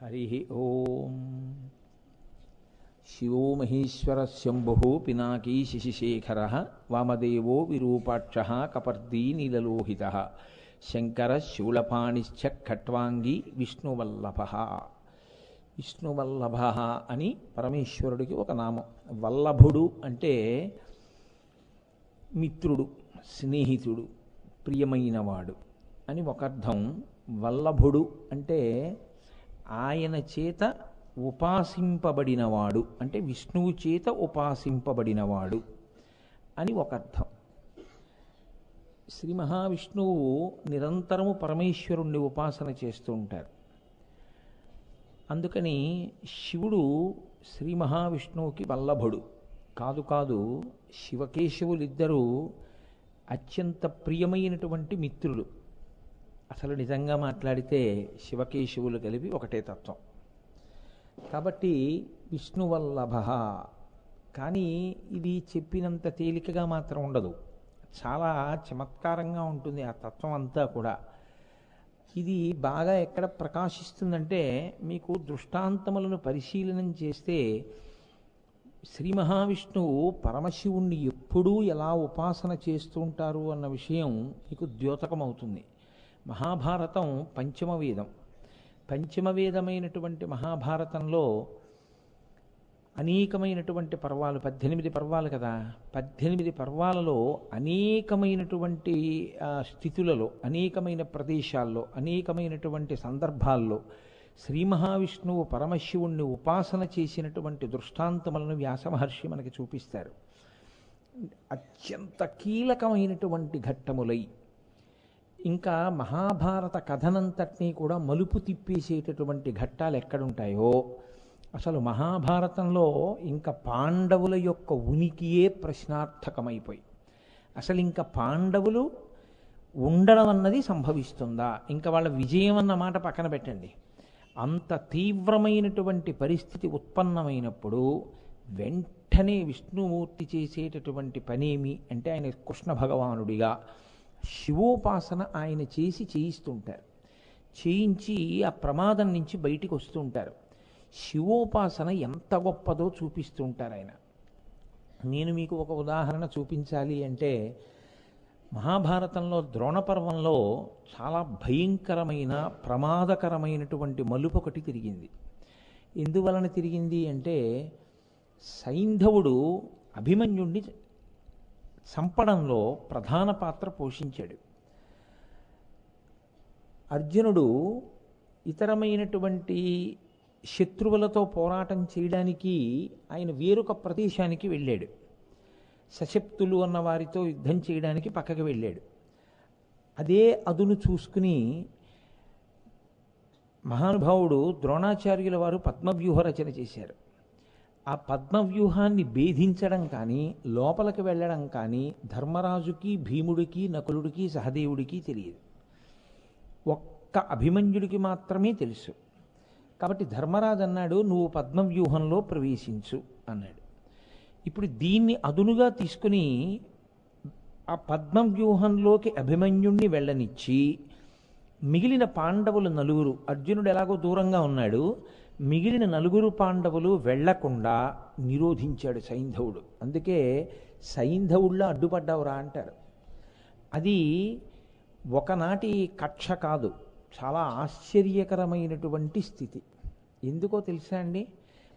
హరి ఓం. శివో మహేశ్వర శంభు పినాకీ శశిశేఖర వామదేవో విరూపాక్ష కపర్దీ నీలలోహిత శంకర శూలపాణిశ్చ ఖట్వాంగి విష్ణువల్లభ. విష్ణువల్లభ అని పరమేశ్వరుడికి ఒక నామం. వల్లభుడు అంటే మిత్రుడు, స్నేహితుడు, ప్రియమైనవాడు అని ఒక అర్థం. వల్లభుడు అంటే ఆయన చేత ఉపాసింపబడినవాడు, అంటే విష్ణువు చేత ఉపాసింపబడినవాడు అని ఒక అర్థం. శ్రీ మహావిష్ణువు నిరంతరము పరమేశ్వరుణ్ణి ఉపాసన చేస్తూ ఉంటారు. అందుకని శివుడు శ్రీ మహావిష్ణువుకి వల్లభుడు కాదు. శివకేశవులిద్దరూ అత్యంత ప్రియమైనటువంటి మిత్రులు. అసలు నిజంగా మాట్లాడితే శివకేశవులు కలిపి ఒకటే తత్వం. కాబట్టి విష్ణువల్లభ. కానీ ఇది చెప్పినంత తేలికగా మాత్రం ఉండదు, చాలా చమత్కారంగా ఉంటుంది ఆ తత్వం అంతా కూడా. ఇది బాగా ఎక్కడ ప్రకాశిస్తుందంటే, మీకు దృష్టాంతములను పరిశీలనం చేస్తే శ్రీ మహావిష్ణువు పరమశివుణ్ణి ఎప్పుడూ ఎలా ఉపాసన చేస్తూ ఉంటారు అన్న విషయం మీకు ద్యోతకమవుతుంది. మహాభారతం పంచమవేదం. పంచమవేదమైనటువంటి మహాభారతంలో అనేకమైనటువంటి పర్వాలు, 18 పర్వాలు కదా. 18 పర్వాలలో అనేకమైనటువంటి స్థితులలో, అనేకమైన ప్రదేశాల్లో, అనేకమైనటువంటి సందర్భాల్లో శ్రీ మహావిష్ణువు పరమశివుణ్ణి ఉపాసన చేసినటువంటి దృష్టాంతములను వ్యాసమహర్షి మనకి చూపిస్తారు. అత్యంత కీలకమైనటువంటి ఘట్టములై ఇంకా మహాభారత కథనంతటినీ కూడా మలుపు తిప్పేసేటటువంటి ఘట్టాలు ఎక్కడుంటాయో, అసలు మహాభారతంలో ఇంకా పాండవుల యొక్క ఉనికియే ప్రశ్నార్థకమైపోయి, అసలు ఇంకా పాండవులు ఉండడం అన్నది సంభవిస్తుందా, ఇంకా వాళ్ళ విజయం అన్న మాట పక్కన పెట్టండి. అంత తీవ్రమైనటువంటి పరిస్థితి ఉత్పన్నమైనప్పుడు వెంటనే విష్ణుమూర్తి చేసేటటువంటి పనేమి అంటే, ఆయన కృష్ణ భగవానుడిగా శివోపాసన ఆయన చేయిస్తుంటారు. చేయించి ఆ ప్రమాదం నుంచి బయటికి వస్తూ ఉంటారు. శివోపాసన ఎంత గొప్పదో చూపిస్తూ ఉంటారు ఆయన. నేను మీకు ఒక ఉదాహరణ చూపించాలి అంటే, మహాభారతంలో ద్రోణపర్వంలో చాలా భయంకరమైన ప్రమాదకరమైనటువంటి మలుపు ఒకటి తిరిగింది. ఎందువలన తిరిగింది అంటే, సైంధవుడు అభిమన్యుణ్ణి చంపడంలో ప్రధాన పాత్ర పోషించాడు. అర్జునుడు ఇతరమైనటువంటి శత్రువులతో పోరాటం చేయడానికి ఆయన వేరొక ప్రదేశానికి వెళ్ళాడు. సశక్తులు అన్న వారితో యుద్ధం చేయడానికి పక్కకి వెళ్ళాడు. అదే అదును చూసుకుని మహానుభావుడు ద్రోణాచార్యుల వారు పద్మవ్యూహ రచన చేశారు. ఆ పద్మవ్యూహాన్ని భేదించడం కానీ, లోపలికి వెళ్ళడం కానీ ధర్మరాజుకి, భీముడికి, నకులుడికి, సహదేవుడికి తెలియదు. ఒక్క అభిమన్యుడికి మాత్రమే తెలుసు. కాబట్టి ధర్మరాజు అన్నాడు, నువ్వు పద్మవ్యూహంలో ప్రవేశించు అన్నాడు. ఇప్పుడు దీన్ని అదునుగా తీసుకుని ఆ పద్మవ్యూహంలోకి అభిమన్యుణ్ణి వెళ్ళనిచ్చి, మిగిలిన పాండవులు నలుగురు, అర్జునుడు ఎలాగో దూరంగా ఉన్నాడు, మిగిలిన నలుగురు పాండవులు వెళ్లకుండా నిరోధించాడు సైంధవుడు. అందుకే సైంధవుళ్ళ అడ్డుపడ్డావురా అంటారు. అది ఒకనాటి కక్ష కాదు, చాలా ఆశ్చర్యకరమైనటువంటి స్థితి. ఎందుకో తెలుసా అండి?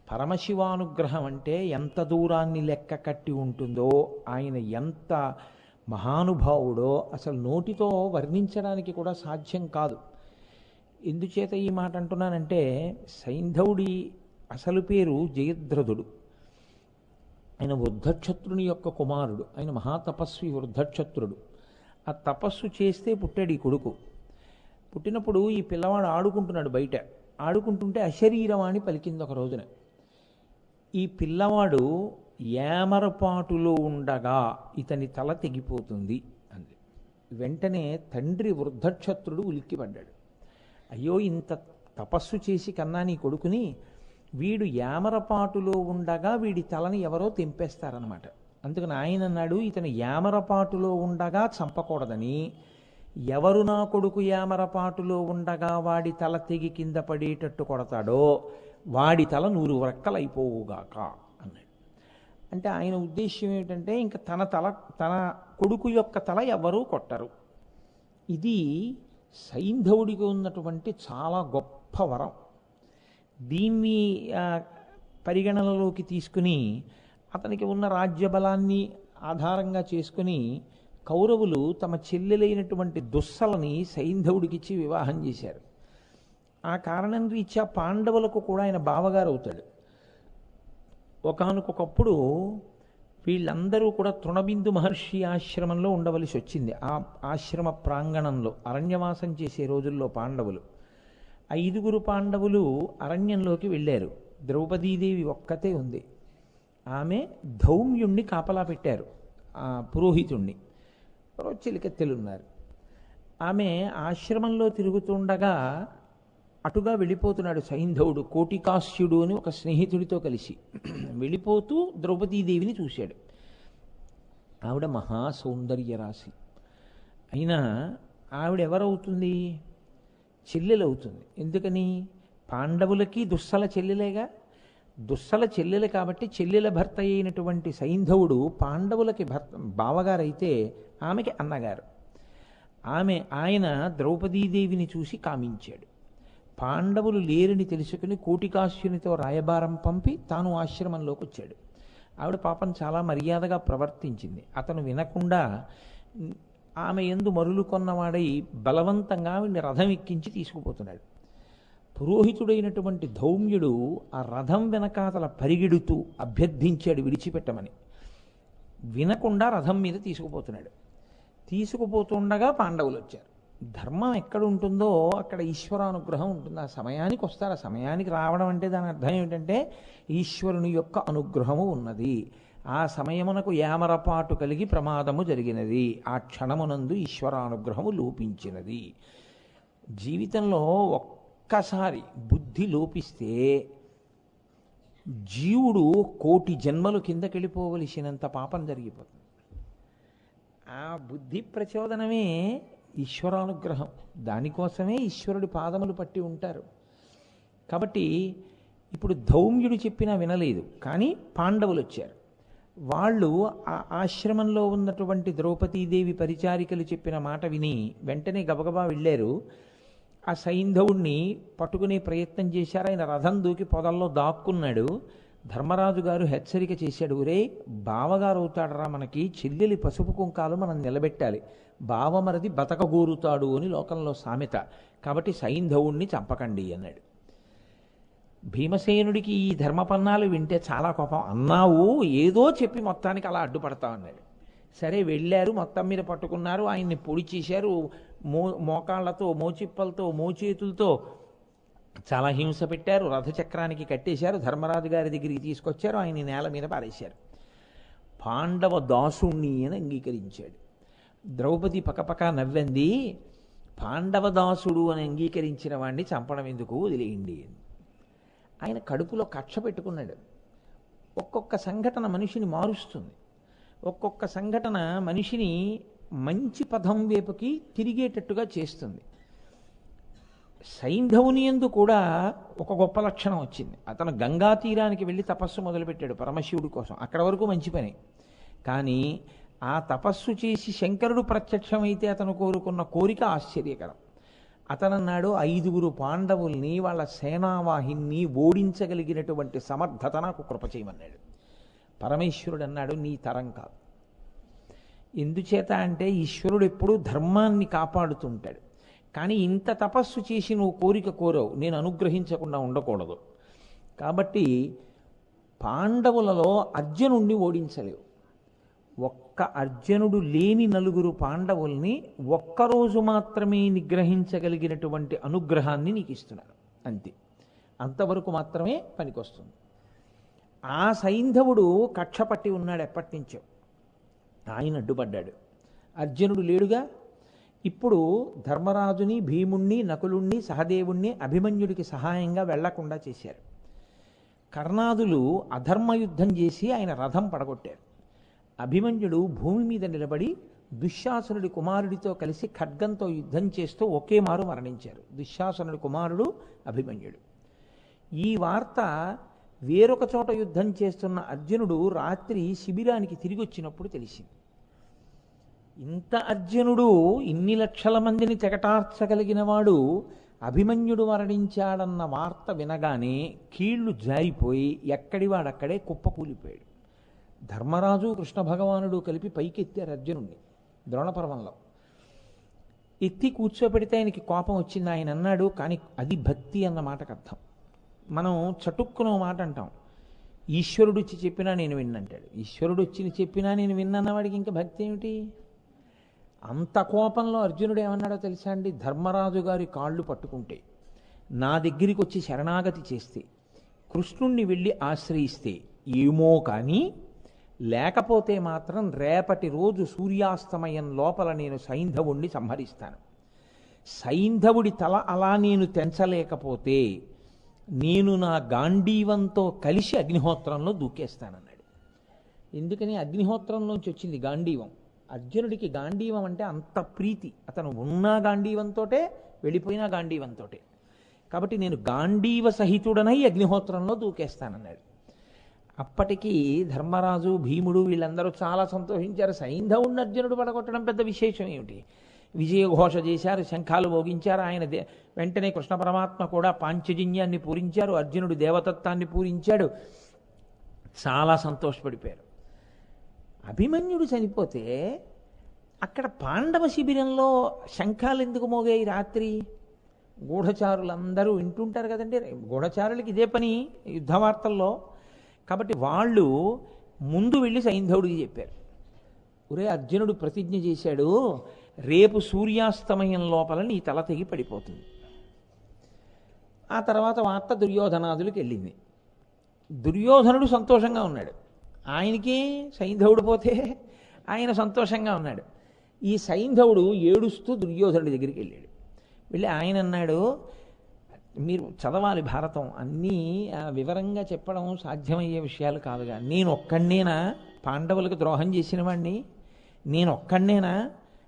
పరమశివానుగ్రహం అంటే ఎంత దూరాన్ని లెక్క కట్టి ఉంటుందో, ఆయన ఎంత మహానుభావుడో అసలు నోటితో వర్ణించడానికి కూడా సాధ్యం కాదు. ఎందుచేత ఈ మాట అంటున్నానంటే, సైంధవుడి అసలు పేరు జయద్రథుడు. ఆయన వృద్ధక్షత్రుని యొక్క కుమారుడు. ఆయన మహాతపస్వి వృద్ధక్షత్రుడు. ఆ తపస్సు చేస్తే పుట్టాడు ఈ కొడుకు. పుట్టినప్పుడు ఈ పిల్లవాడు ఆడుకుంటున్నాడు బయట. ఆడుకుంటుంటే అశరీరవాణి పలికింది ఒక రోజున. ఈ పిల్లవాడు ఏమరపాటులో ఉండగా ఇతని తల తెగిపోతుంది అంది. వెంటనే తండ్రి వృద్ధక్షత్రుడు ఉలిక్కిపడ్డాడు. అయ్యో, ఇంత తపస్సు చేసి కన్నా నీ కొడుకుని, వీడు యామరపాటులో ఉండగా వీడి తలని ఎవరో తెంపేస్తారనమాట. అందుకని ఆయన అన్నాడు, ఇతను యామరపాటులో ఉండగా చంపకూడదని, ఎవరు నా కొడుకు యామరపాటులో ఉండగా వాడి తల తెగి కింద పడేటట్టు కొడతాడో వాడి తల 100 వరక్కలైపోవుగాక అన్నాడు. అంటే ఆయన ఉద్దేశ్యం ఏమిటంటే ఇంకా తన కొడుకు యొక్క తల ఎవరూ కొట్టరు. ఇది సైంధవుడికి ఉన్నటువంటి చాలా గొప్ప వరం. దీన్ని పరిగణనలోకి తీసుకుని అతనికి ఉన్న రాజ్యబలాన్ని ఆధారంగా చేసుకుని కౌరవులు తమ చెల్లెలైనటువంటి దుస్సలని సైంధవుడికిచ్చి వివాహం చేశారు. ఆ కారణం రీత్యా పాండవులకు కూడా ఆయన బావగారు అవుతాడు. ఒకానొకప్పుడు వీళ్ళందరూ కూడా తృణబిందు మహర్షి ఆశ్రమంలో ఉండవలసి వచ్చింది. ఆ ఆశ్రమ ప్రాంగణంలో అరణ్యవాసం చేసే రోజుల్లో పాండవులు 5 పాండవులు అరణ్యంలోకి వెళ్ళారు. ద్రౌపదీదేవి ఒక్కతే ఉంది. ఆమె ధౌమ్యుణ్ణి కాపలా పెట్టారు, ఆ పురోహితుణ్ణి. చిలికెత్తెలున్నారు. ఆమె ఆశ్రమంలో తిరుగుతుండగా అటుగా వెళ్ళిపోతున్నాడు సైంధవుడు, కోటికాస్యుడు అని ఒక స్నేహితుడితో కలిసి వెళ్ళిపోతూ ద్రౌపదీదేవిని చూశాడు. ఆవిడ మహాసౌందర్య రాశి అయినా ఆవిడెవరవుతుంది? చెల్లెలవుతుంది. ఎందుకని? పాండవులకి దుస్సల చెల్లెలేగా. దుస్సల చెల్లెలు కాబట్టి చెల్లెల భర్త అయినటువంటి సైంధవుడు పాండవులకి బావగారైతే ఆమెకి అన్నగారు. ఆయన ద్రౌపదీదేవిని చూసి కామించాడు. పాండవులు లేరని తెలుసుకుని కోటికాస్యునితో రాయబారం పంపి తాను ఆశ్రమంలోకి వచ్చాడు. ఆవిడ పాపం చాలా మర్యాదగా ప్రవర్తించింది. అతను వినకుండా ఆమె యందు మరులు కొన్నవాడై బలవంతంగా ఆవిడ్ని రథం ఎక్కించి తీసుకుపోతున్నాడు. పురోహితుడైనటువంటి ధౌమ్యుడు ఆ రథం వెనకాతల పరిగెడుతూ అభ్యర్థించాడు విడిచిపెట్టమని. వినకుండా రథం మీద తీసుకుపోతున్నాడు. తీసుకుపోతుండగా పాండవులు వచ్చారు. ధర్మం ఎక్కడ ఉంటుందో అక్కడ ఈశ్వరానుగ్రహం ఉంటుంది. ఆ సమయానికి వస్తారు. ఆ సమయానికి రావడం అంటే దాని అర్థం ఏమిటంటే ఈశ్వరుని యొక్క అనుగ్రహము ఉన్నది. ఆ సమయమునకు యామరపాటు కలిగి ప్రమాదము జరిగినది. ఆ క్షణమునందు ఈశ్వరానుగ్రహము లోపించినది. జీవితంలో ఒక్కసారి బుద్ధి లోపిస్తే జీవుడు 1,000,000 జన్మలు కిందకెళ్ళిపోవలసినంత పాపం జరిగిపోతుంది. ఆ బుద్ధి ప్రచోదనమే ఈశ్వరానుగ్రహం. దానికోసమే ఈశ్వరుడి పాదములు పట్టి ఉంటారు. కాబట్టి ఇప్పుడు ధౌమ్యుడు చెప్పినా వినలేదు, కానీ పాండవులు వచ్చారు. వాళ్ళు ఆ ఆశ్రమంలో ఉన్నటువంటి ద్రౌపదీదేవి పరిచారికలు చెప్పిన మాట విని వెంటనే గబగబా వెళ్ళారు. ఆ సైంధవుణ్ణి పట్టుకునే ప్రయత్నం చేశారు. ఆయన రథం దూకి పొదల్లో దాక్కున్నాడు. ధర్మరాజు గారు హెచ్చరిక చేశాడు, ఒరే బావగారు అవుతాడరా మనకి, చెల్లెలి పసుపు కుంకాలు మనం నిలబెట్టాలి, బావమరది బతకగోరుతాడు అని లోకంలో సామెత, కాబట్టి సైంధవుణ్ణి చంపకండి అన్నాడు. భీమసేనుడికి ఈ ధర్మపన్నాలు వింటే చాలా కోపం. అన్నావు, ఏదో చెప్పి మొత్తానికి అలా అడ్డుపడతా అన్నాడు. సరే వెళ్ళారు, మొత్తం మీద పట్టుకున్నారు. ఆయన్ని పొడి చేశారు. మోకాళ్లతో, మోచిప్పలతో, మోచేతులతో చాలా హింస పెట్టారు. రథచక్రానికి కట్టేశారు. ధర్మరాజు గారి దగ్గరికి తీసుకొచ్చారు. ఆయన్ని నేల మీద పారేశారు. పాండవ దాసుణ్ణి అని అంగీకరించాడు. ద్రౌపది పకపక నవ్వంది. పాండవ దాసుడు అని అంగీకరించిన వాడిని చంపడం ఎందుకు, వదిలేయండి. ఆయన కడుపులో కక్ష పెట్టుకున్నాడు. ఒక్కొక్క సంఘటన మనిషిని మారుస్తుంది. ఒక్కొక్క సంఘటన మనిషిని మంచి పదం వైపుకి తిరిగేటట్టుగా చేస్తుంది. సైంధవుని యందు కూడా ఒక గొప్ప లక్షణం వచ్చింది. అతను గంగా తీరానికి వెళ్ళి తపస్సు మొదలుపెట్టాడు పరమశివుడి కోసం. అక్కడ వరకు మంచి పని. కానీ ఆ తపస్సు చేసి శంకరుడు ప్రత్యక్షమైతే అతను కోరుకున్న కోరిక ఆశ్చర్యకరం. అతనన్నాడు, 5 పాండవుల్ని, వాళ్ళ సేనావాహిని ఓడించగలిగినటువంటి సమర్థత నాకు కృప చేయమన్నాడు. పరమేశ్వరుడు అన్నాడు, నీ తరం కాదు. ఎందుచేత అంటే ఈశ్వరుడు ఎప్పుడూ ధర్మాన్ని కాపాడుతుంటాడు. కానీ ఇంత తపస్సు చేసి నువ్వు కోరిక కోరవు, నేను అనుగ్రహించకుండా ఉండకూడదు. కాబట్టి పాండవులలో అర్జునుణ్ణి ఓడించలేవు. ఒక్క అర్జునుడు లేని 4 పాండవుల్ని ఒక్కరోజు మాత్రమే నిగ్రహించగలిగినటువంటి అనుగ్రహాన్ని నీకు ఇస్తున్నాను, అంతే. అంతవరకు మాత్రమే పనికొస్తుంది. ఆ సైంధవుడు కక్ష పట్టి ఉన్నాడు ఎప్పటి నుంచో. ఆయన అడ్డుపడ్డాడు. అర్జునుడు లేడుగా. ఇప్పుడు ధర్మరాజుని, భీముణ్ణి, నకులుణ్ణి, సహదేవుణ్ణి అభిమన్యుడికి సహాయంగా వెళ్లకుండా చేశారు. కర్ణాదులు అధర్మయుద్ధం చేసి ఆయన రథం పడగొట్టారు. అభిమన్యుడు భూమి మీద నిలబడి దుశ్శాసనుడి కుమారుడితో కలిసి ఖడ్గంతో యుద్ధం చేస్తూ ఒకే మారు మరణించారు. దుశ్శాసనుడి కుమారుడు అభిమన్యుడు. ఈ వార్త వేరొక చోట యుద్ధం చేస్తున్న అర్జునుడు రాత్రి శిబిరానికి తిరిగి వచ్చినప్పుడు తెలిసింది. ఇంత అర్జునుడు ఇన్ని లక్షల మందిని తెగటార్చగలిగిన వాడు అభిమన్యుడు మరణించాడన్న వార్త వినగానే కీళ్లు జారిపోయి ఎక్కడివాడక్కడే కుప్పకూలిపోయాడు. ధర్మరాజు కృష్ణ భగవానుడు కలిపి పైకెత్తారు అర్జునుడిని ద్రోణపర్వంలో. ఎత్తి కూర్చోపెడితే ఆయనకి కోపం వచ్చింది. ఆయన అన్నాడు, కానీ అది భక్తి అన్న మాటకు అర్థం. మనం చటుక్కున మాట అంటాం, ఈశ్వరుడు వచ్చి చెప్పినా నేను విన్నంటాడు. ఈశ్వరుడు వచ్చి చెప్పినా నేను విన్నన్న వాడికి ఇంకా భక్తి ఏమిటి? అంత కోపంలో అర్జునుడు ఏమన్నాడో తెలుసా అండి? ధర్మరాజు గారి కాళ్ళు పట్టుకుంటే, నా దగ్గరికి వచ్చి శరణాగతి చేస్తే, కృష్ణుణ్ణి వెళ్ళి ఆశ్రయిస్తే ఏమో కానీ, లేకపోతే మాత్రం రేపటి రోజు సూర్యాస్తమయం లోపల నేను సైంధవుణ్ణి సంహరిస్తాను. సైంధవుడి తల అలా నేను తెంచలేకపోతే నేను నా గాంధీవంతో కలిసి అగ్నిహోత్రంలో దూకేస్తానన్నాడు. ఎందుకని? అగ్నిహోత్రంలోంచి వచ్చింది గాంధీవం. అర్జునుడికి గాంధీవం అంటే అంత ప్రీతి. అతను ఉన్న గాంధీవంతోటే, వెళ్ళిపోయిన గాంధీవంతోటే. కాబట్టి నేను గాంధీవ సహితుడనై అగ్నిహోత్రంలో దూకేస్తానన్నాడు. అప్పటికి ధర్మరాజు, భీముడు వీళ్ళందరూ చాలా సంతోషించారు. సైంధవుణ్ణి అర్జునుడు పడగొట్టడం పెద్ద విశేషం ఏమిటి? విజయఘోష చేశారు, శంఖాలు మోగించారు. ఆయన వెంటనే కృష్ణ పరమాత్మ కూడా పాంచజన్యాన్ని పూరించారు, అర్జునుడు దేవతత్వాన్ని పూరించాడు. చాలా సంతోషపడిపోయారు. అభిమన్యుడు చనిపోతే అక్కడ పాండవ శిబిరంలో శంఖాలు ఎందుకు మోగాయి రాత్రి? గూఢచారులందరూ వింటుంటారు కదండి, గూఢచారులకి ఇదే పని యుద్ధవార్తల్లో. కాబట్టి వాళ్ళు ముందు వెళ్ళి సైంధవుడికి చెప్పారు, ఒరే అర్జునుడు ప్రతిజ్ఞ చేశాడు, రేపు సూర్యాస్తమయం లోపల నీ తల తెగి పడిపోతుంది. ఆ తర్వాత వార్త దుర్యోధనాదులకు వెళ్ళింది. దుర్యోధనుడు సంతోషంగా ఉన్నాడు. ఆయనకి సైంధవుడు పోతే ఆయన సంతోషంగా ఉన్నాడు. ఈ సైంధవుడు ఏడుస్తూ దుర్యోధనుడి దగ్గరికి వెళ్ళాడు. వెళ్ళి ఆయన అన్నాడు, మీరు చదవాలి భారతం, అన్నీ వివరంగా చెప్పడం సాధ్యమయ్యే విషయాలు కాదుగా. నేను ఒక్కడినేనా పాండవులకు ద్రోహం చేసిన వాడిని? నేను ఒక్కడినేనా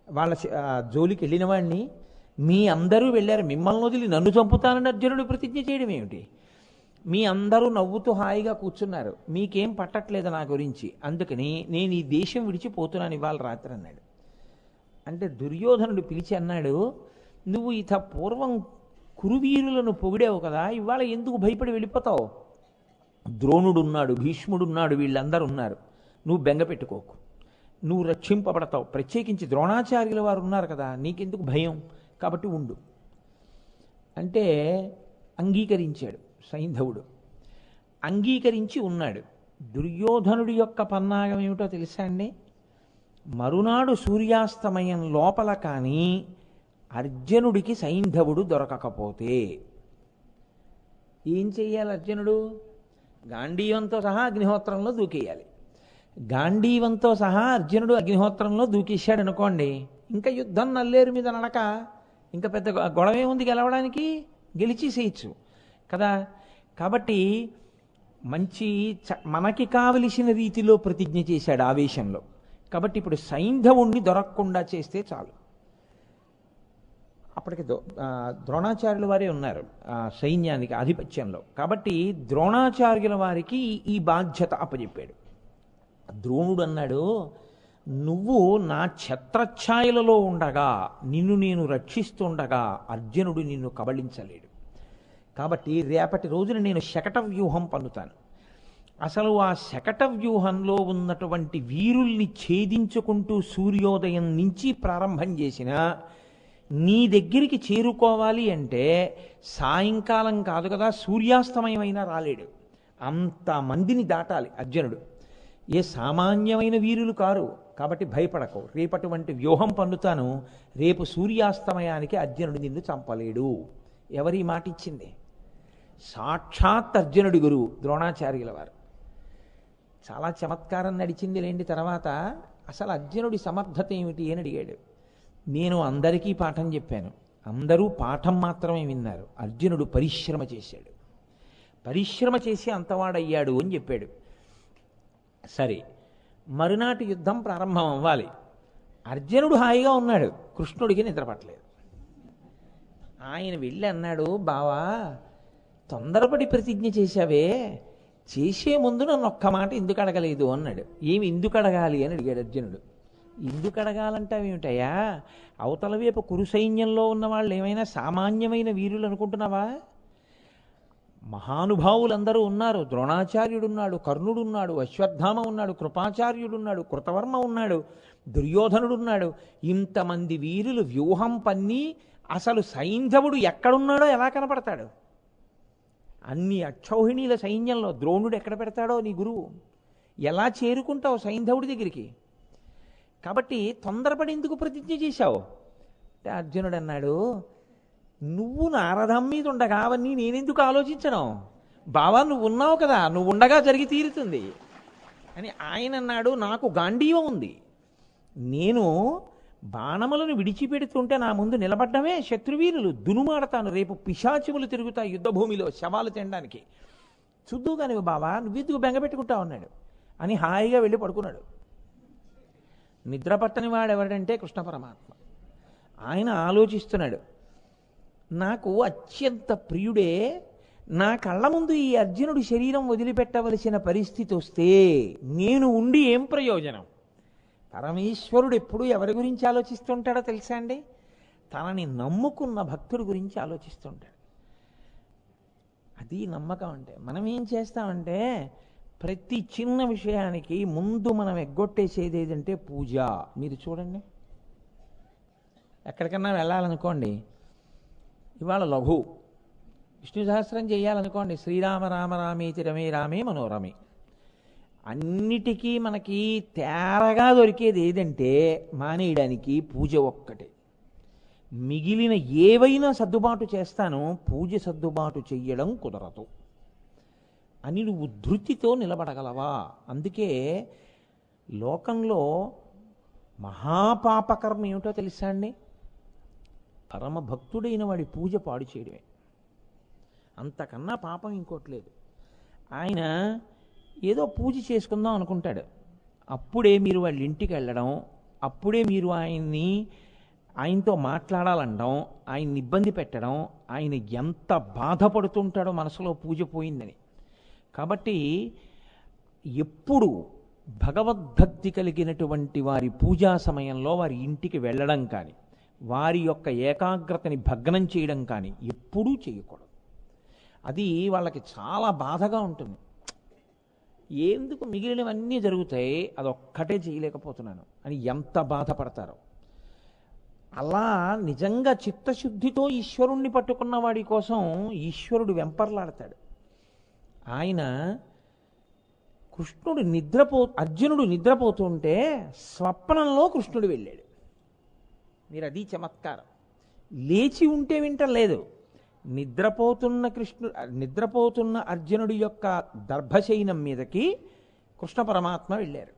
వాళ్ళ జోలికి వెళ్ళిన వాడిని? మీ అందరూ వెళ్ళారు, మిమ్మల్ని వదిలి నన్ను చంపుతానని అర్జునుడు ప్రతిజ్ఞ చేయడం ఏమిటి? మీ అందరూ నవ్వుతూ హాయిగా కూర్చున్నారు, మీకేం పట్టట్లేదు నా గురించి, అందుకని నేను ఈ దేశం విడిచిపోతున్నాను ఇవాళ రాత్రి అన్నాడు. అంటే దుర్యోధనుడు పిలిచి అన్నాడు, నువ్వు ఇత పూర్వం కురువీరులను పొగిడావు కదా, ఇవాళ ఎందుకు భయపడి వెళ్ళిపోతావు? ద్రోణుడున్నాడు, భీష్ముడున్నాడు, వీళ్ళందరూ ఉన్నారు, నువ్వు బెంగ పెట్టుకోకు, నువ్వు రక్షింపబడతావు. ప్రత్యేకించి ద్రోణాచార్యుల వారు ఉన్నారు కదా, నీకెందుకు భయం, కాబట్టి ఉండు అంటే అంగీకరించాడు సైంధవుడు. అంగీకరించి ఉన్నాడు. దుర్యోధనుడి యొక్క పన్నాగం ఏమిటో తెలుసా అండి? మరునాడు సూర్యాస్తమయం లోపల కానీ అర్జునుడికి సైంధవుడు దొరకకపోతే ఏం చెయ్యాలి? అర్జునుడు గాంధీవంతో సహా అగ్నిహోత్రంలో దూకేయాలి. గాంధీవంతో సహా అర్జునుడు అగ్నిహోత్రంలో దూకేశాడు అనుకోండి, ఇంకా యుద్ధం నల్లేరు మీద నడక, ఇంకా పెద్ద గొడవే ఉంది గెలవడానికి, గెలిచేసేయచ్చు కదా. కాబట్టి మంచి మనకి కావలసిన రీతిలో ప్రతిజ్ఞ చేశాడు ఆవేశంలో. కాబట్టి ఇప్పుడు సైంధవుణ్ణి దొరకకుండా చేస్తే చాలు. అప్పటికి ద్రోణాచార్యుల వారే ఉన్నారు సైన్యానికి ఆధిపత్యంలో. కాబట్టి ద్రోణాచార్యుల వారికి ఈ బాధ్యత అప్పచెప్పాడు. ద్రోణుడు అన్నాడు, నువ్వు నా ఛత్రఛాయలలో ఉండగా, నిన్ను నేను రక్షిస్తుండగా అర్జునుడు నిన్ను కబళించలేడు. కాబట్టి రేపటి రోజున నేను శకట వ్యూహం పన్నుతాను. అసలు ఆ శకట వ్యూహంలో ఉన్నటువంటి వీరుల్ని ఛేదించుకుంటూ సూర్యోదయం నుంచి ప్రారంభం చేసిన నీ దగ్గరికి చేరుకోవాలి అంటే సాయంకాలం కాదు కదా, సూర్యాస్తమయమైనా రాలేడు. అంతమందిని దాటాలి అర్జునుడు. ఏ సామాన్యమైన వీరులు కారు. కాబట్టి భయపడకు, రేపటువంటి వ్యూహం పన్నుతాను, రేపు సూర్యాస్తమయానికి అర్జునుడు నిన్ను చంపలేడు. ఎవరి మాట ఇచ్చింది? సాక్షాత్ అర్జునుడి గురువు ద్రోణాచార్యుల వారు. చాలా చమత్కారం నడిచింది లేండి. తర్వాత అసలు అర్జునుడి సమర్థత ఏమిటి అని అడిగాడు. నేను అందరికీ పాఠం చెప్పాను, అందరూ పాఠం మాత్రమే విన్నారు, అర్జునుడు పరిశ్రమ చేశాడు, పరిశ్రమ చేసి అంతవాడయ్యాడు అని చెప్పాడు. సరే, మరునాటి యుద్ధం ప్రారంభం అవ్వాలి. అర్జునుడు హాయిగా ఉన్నాడు, కృష్ణుడికి నిద్ర పట్టలేదు. ఆయన వెళ్ళి అన్నాడు, బావా తొందరపడి ప్రతిజ్ఞ చేశావే, చేసే ముందు నన్ను ఒక్క మాట ఎందుకు అడగలేదు అన్నాడు. ఏమి ఎందుకు అడగాలి అని అడిగాడు అర్జునుడు. ఎందుకు అడగాలంటావేమిటయ్యా, అవతల వైపు కురు సైన్యంలో ఉన్న వాళ్ళు ఏమైనా సామాన్యమైన వీరులు అనుకుంటున్నావా? మహానుభావులందరూ ఉన్నారు. ద్రోణాచార్యుడున్నాడు, కర్ణుడున్నాడు, అశ్వత్థామ ఉన్నాడు, కృపాచార్యుడున్నాడు, కృతవర్మ ఉన్నాడు, దుర్యోధనుడున్నాడు. ఇంతమంది వీరులు వ్యూహం పన్ని అసలు సైంధవుడు ఎక్కడున్నాడో ఎలా కనపడతాడు? అన్ని అక్షౌహిణీల సైన్యంలో ద్రోణుడు ఎక్కడ పెడతాడో నీ గురువు? ఎలా చేరుకుంటావు సైంధవుడి దగ్గరికి? కాబట్టి తొందరపడి ఎందుకు ప్రతిజ్ఞ చేశావు అంటే అర్జునుడు అన్నాడు, నువ్వు నారథం మీద ఉండగా అవన్నీ నేనెందుకు ఆలోచించను? బావా నువ్వు ఉన్నావు కదా, నువ్వు ఉండగా జరిగి తీరుతుంది అని ఆయన అన్నాడు. నాకు గాంధీవం ఉంది, నేను బాణములను విడిచిపెడుతుంటే నా ముందు నిలబడ్డమే శత్రువీరులు దునుమాడతాను. రేపు పిశాచిములు తిరుగుతాయి యుద్ధభూమిలో శవాలు తినడానికి, చూద్దు కాని బావా నువ్వెందుకు బెంగపెట్టుకుంటావు అన్నాడు. అని హాయిగా వెళ్ళి పడుకున్నాడు. నిద్ర పట్టని వాడు ఎవడంటే కృష్ణ పరమాత్మ. ఆయన ఆలోచిస్తున్నాడు, నాకు అత్యంత ప్రియుడే నా కళ్ళ ముందు ఈ అర్జునుడి శరీరం వదిలిపెట్టవలసిన పరిస్థితి వస్తే నేను ఉండి ఏం ప్రయోజనం? పరమేశ్వరుడు ఎప్పుడు ఎవరి గురించి ఆలోచిస్తుంటాడో తెలుసా అండి? తనని నమ్ముకున్న భక్తుడి గురించి ఆలోచిస్తుంటాడు. అది నమ్మకం అంటే. మనం ఏం చేస్తామంటే ప్రతి చిన్న విషయానికి ముందు మనం ఎగ్గొట్టేసేది ఏదంటే పూజ. మీరు చూడండి, ఎక్కడికన్నా వెళ్ళాలనుకోండి, ఇవాళ లఘు విష్ణు సహస్రం చేయాలనుకోండి, శ్రీరామ రామ రామేతి రమే రామే మనోరమే. అన్నిటికీ మనకి తేరగా దొరికేది ఏదంటే మానేయడానికి పూజ ఒక్కటే. మిగిలిన ఏవైనా సర్దుబాటు చేస్తాను, పూజ సర్దుబాటు చెయ్యడం కుదరదు అని నువ్వు ధృతితో నిలబడగలవా? అందుకే లోకంలో మహాపాపకర్మ ఏమిటో తెలుసా అండి? పరమభక్తుడైన వాడి పూజ పాడు చేయడమే. అంతకన్నా పాపం ఇంకోట్లేదు. ఆయన ఏదో పూజ చేసుకుందాం అనుకుంటాడు, అప్పుడే మీరు వాళ్ళ ఇంటికి వెళ్ళడం, అప్పుడే మీరు ఆయనతో మాట్లాడాలనడం, ఆయన్ని ఇబ్బంది పెట్టడం, ఆయన ఎంత బాధపడుతుంటాడో మనసులో పూజ పోయిందని. కాబట్టి ఎప్పుడు భగవద్భక్తి కలిగినటువంటి వారి పూజా సమయంలో వారి ఇంటికి వెళ్ళడం కానీ, వారి యొక్క ఏకాగ్రతని భగ్నం చేయడం కానీ ఎప్పుడూ చేయకూడదు. అది వాళ్ళకి చాలా బాధగా ఉంటుంది. ఎందుకు మిగిలినవన్నీ జరుగుతాయి, అదొక్కటే చేయలేకపోతున్నాను అని ఎంత బాధపడతారో. అలా నిజంగా చిత్తశుద్ధితో ఈశ్వరుణ్ణి పట్టుకున్న వాడి కోసం ఈశ్వరుడు వెంపర్లాడతాడు. ఆయన అర్జునుడు నిద్రపోతుంటే స్వప్నంలో కృష్ణుడు వెళ్ళాడు. మీరు అది చమత్కారం. లేచి ఉంటే వింటలేదు. నిద్రపోతున్న అర్జునుడి యొక్క దర్భశయనం మీదకి కృష్ణ పరమాత్మ వెళ్ళారు.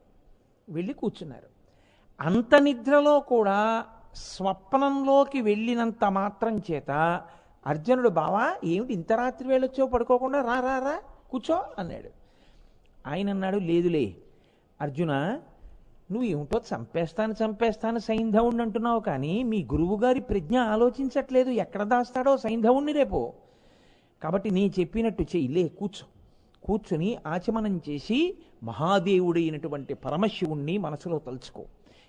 వెళ్ళి కూర్చున్నారు. అంత నిద్రలో కూడా స్వప్నంలోకి వెళ్ళినంత మాత్రం చేత అర్జునుడు, బావా ఏమిటి ఇంత రాత్రి వేళొచ్చో పడుకోకుండా, రా రా రా కూర్చో అన్నాడు. ఆయన అన్నాడు, లేదులే అర్జున, నువ్వు ఏమిటో చంపేస్తాను సైంధవుణ్ణి అంటున్నావు, కానీ మీ గురువుగారి ప్రజ్ఞ ఆలోచించట్లేదు ఎక్కడ దాస్తాడో సైంధవుణ్ణి రేపు. కాబట్టి నీ చెప్పినట్టు చెయ్యిలే, కూర్చుని ఆచమనం చేసి మహాదేవుడైనటువంటి పరమశివుణ్ణి మనసులో తలుచుకో.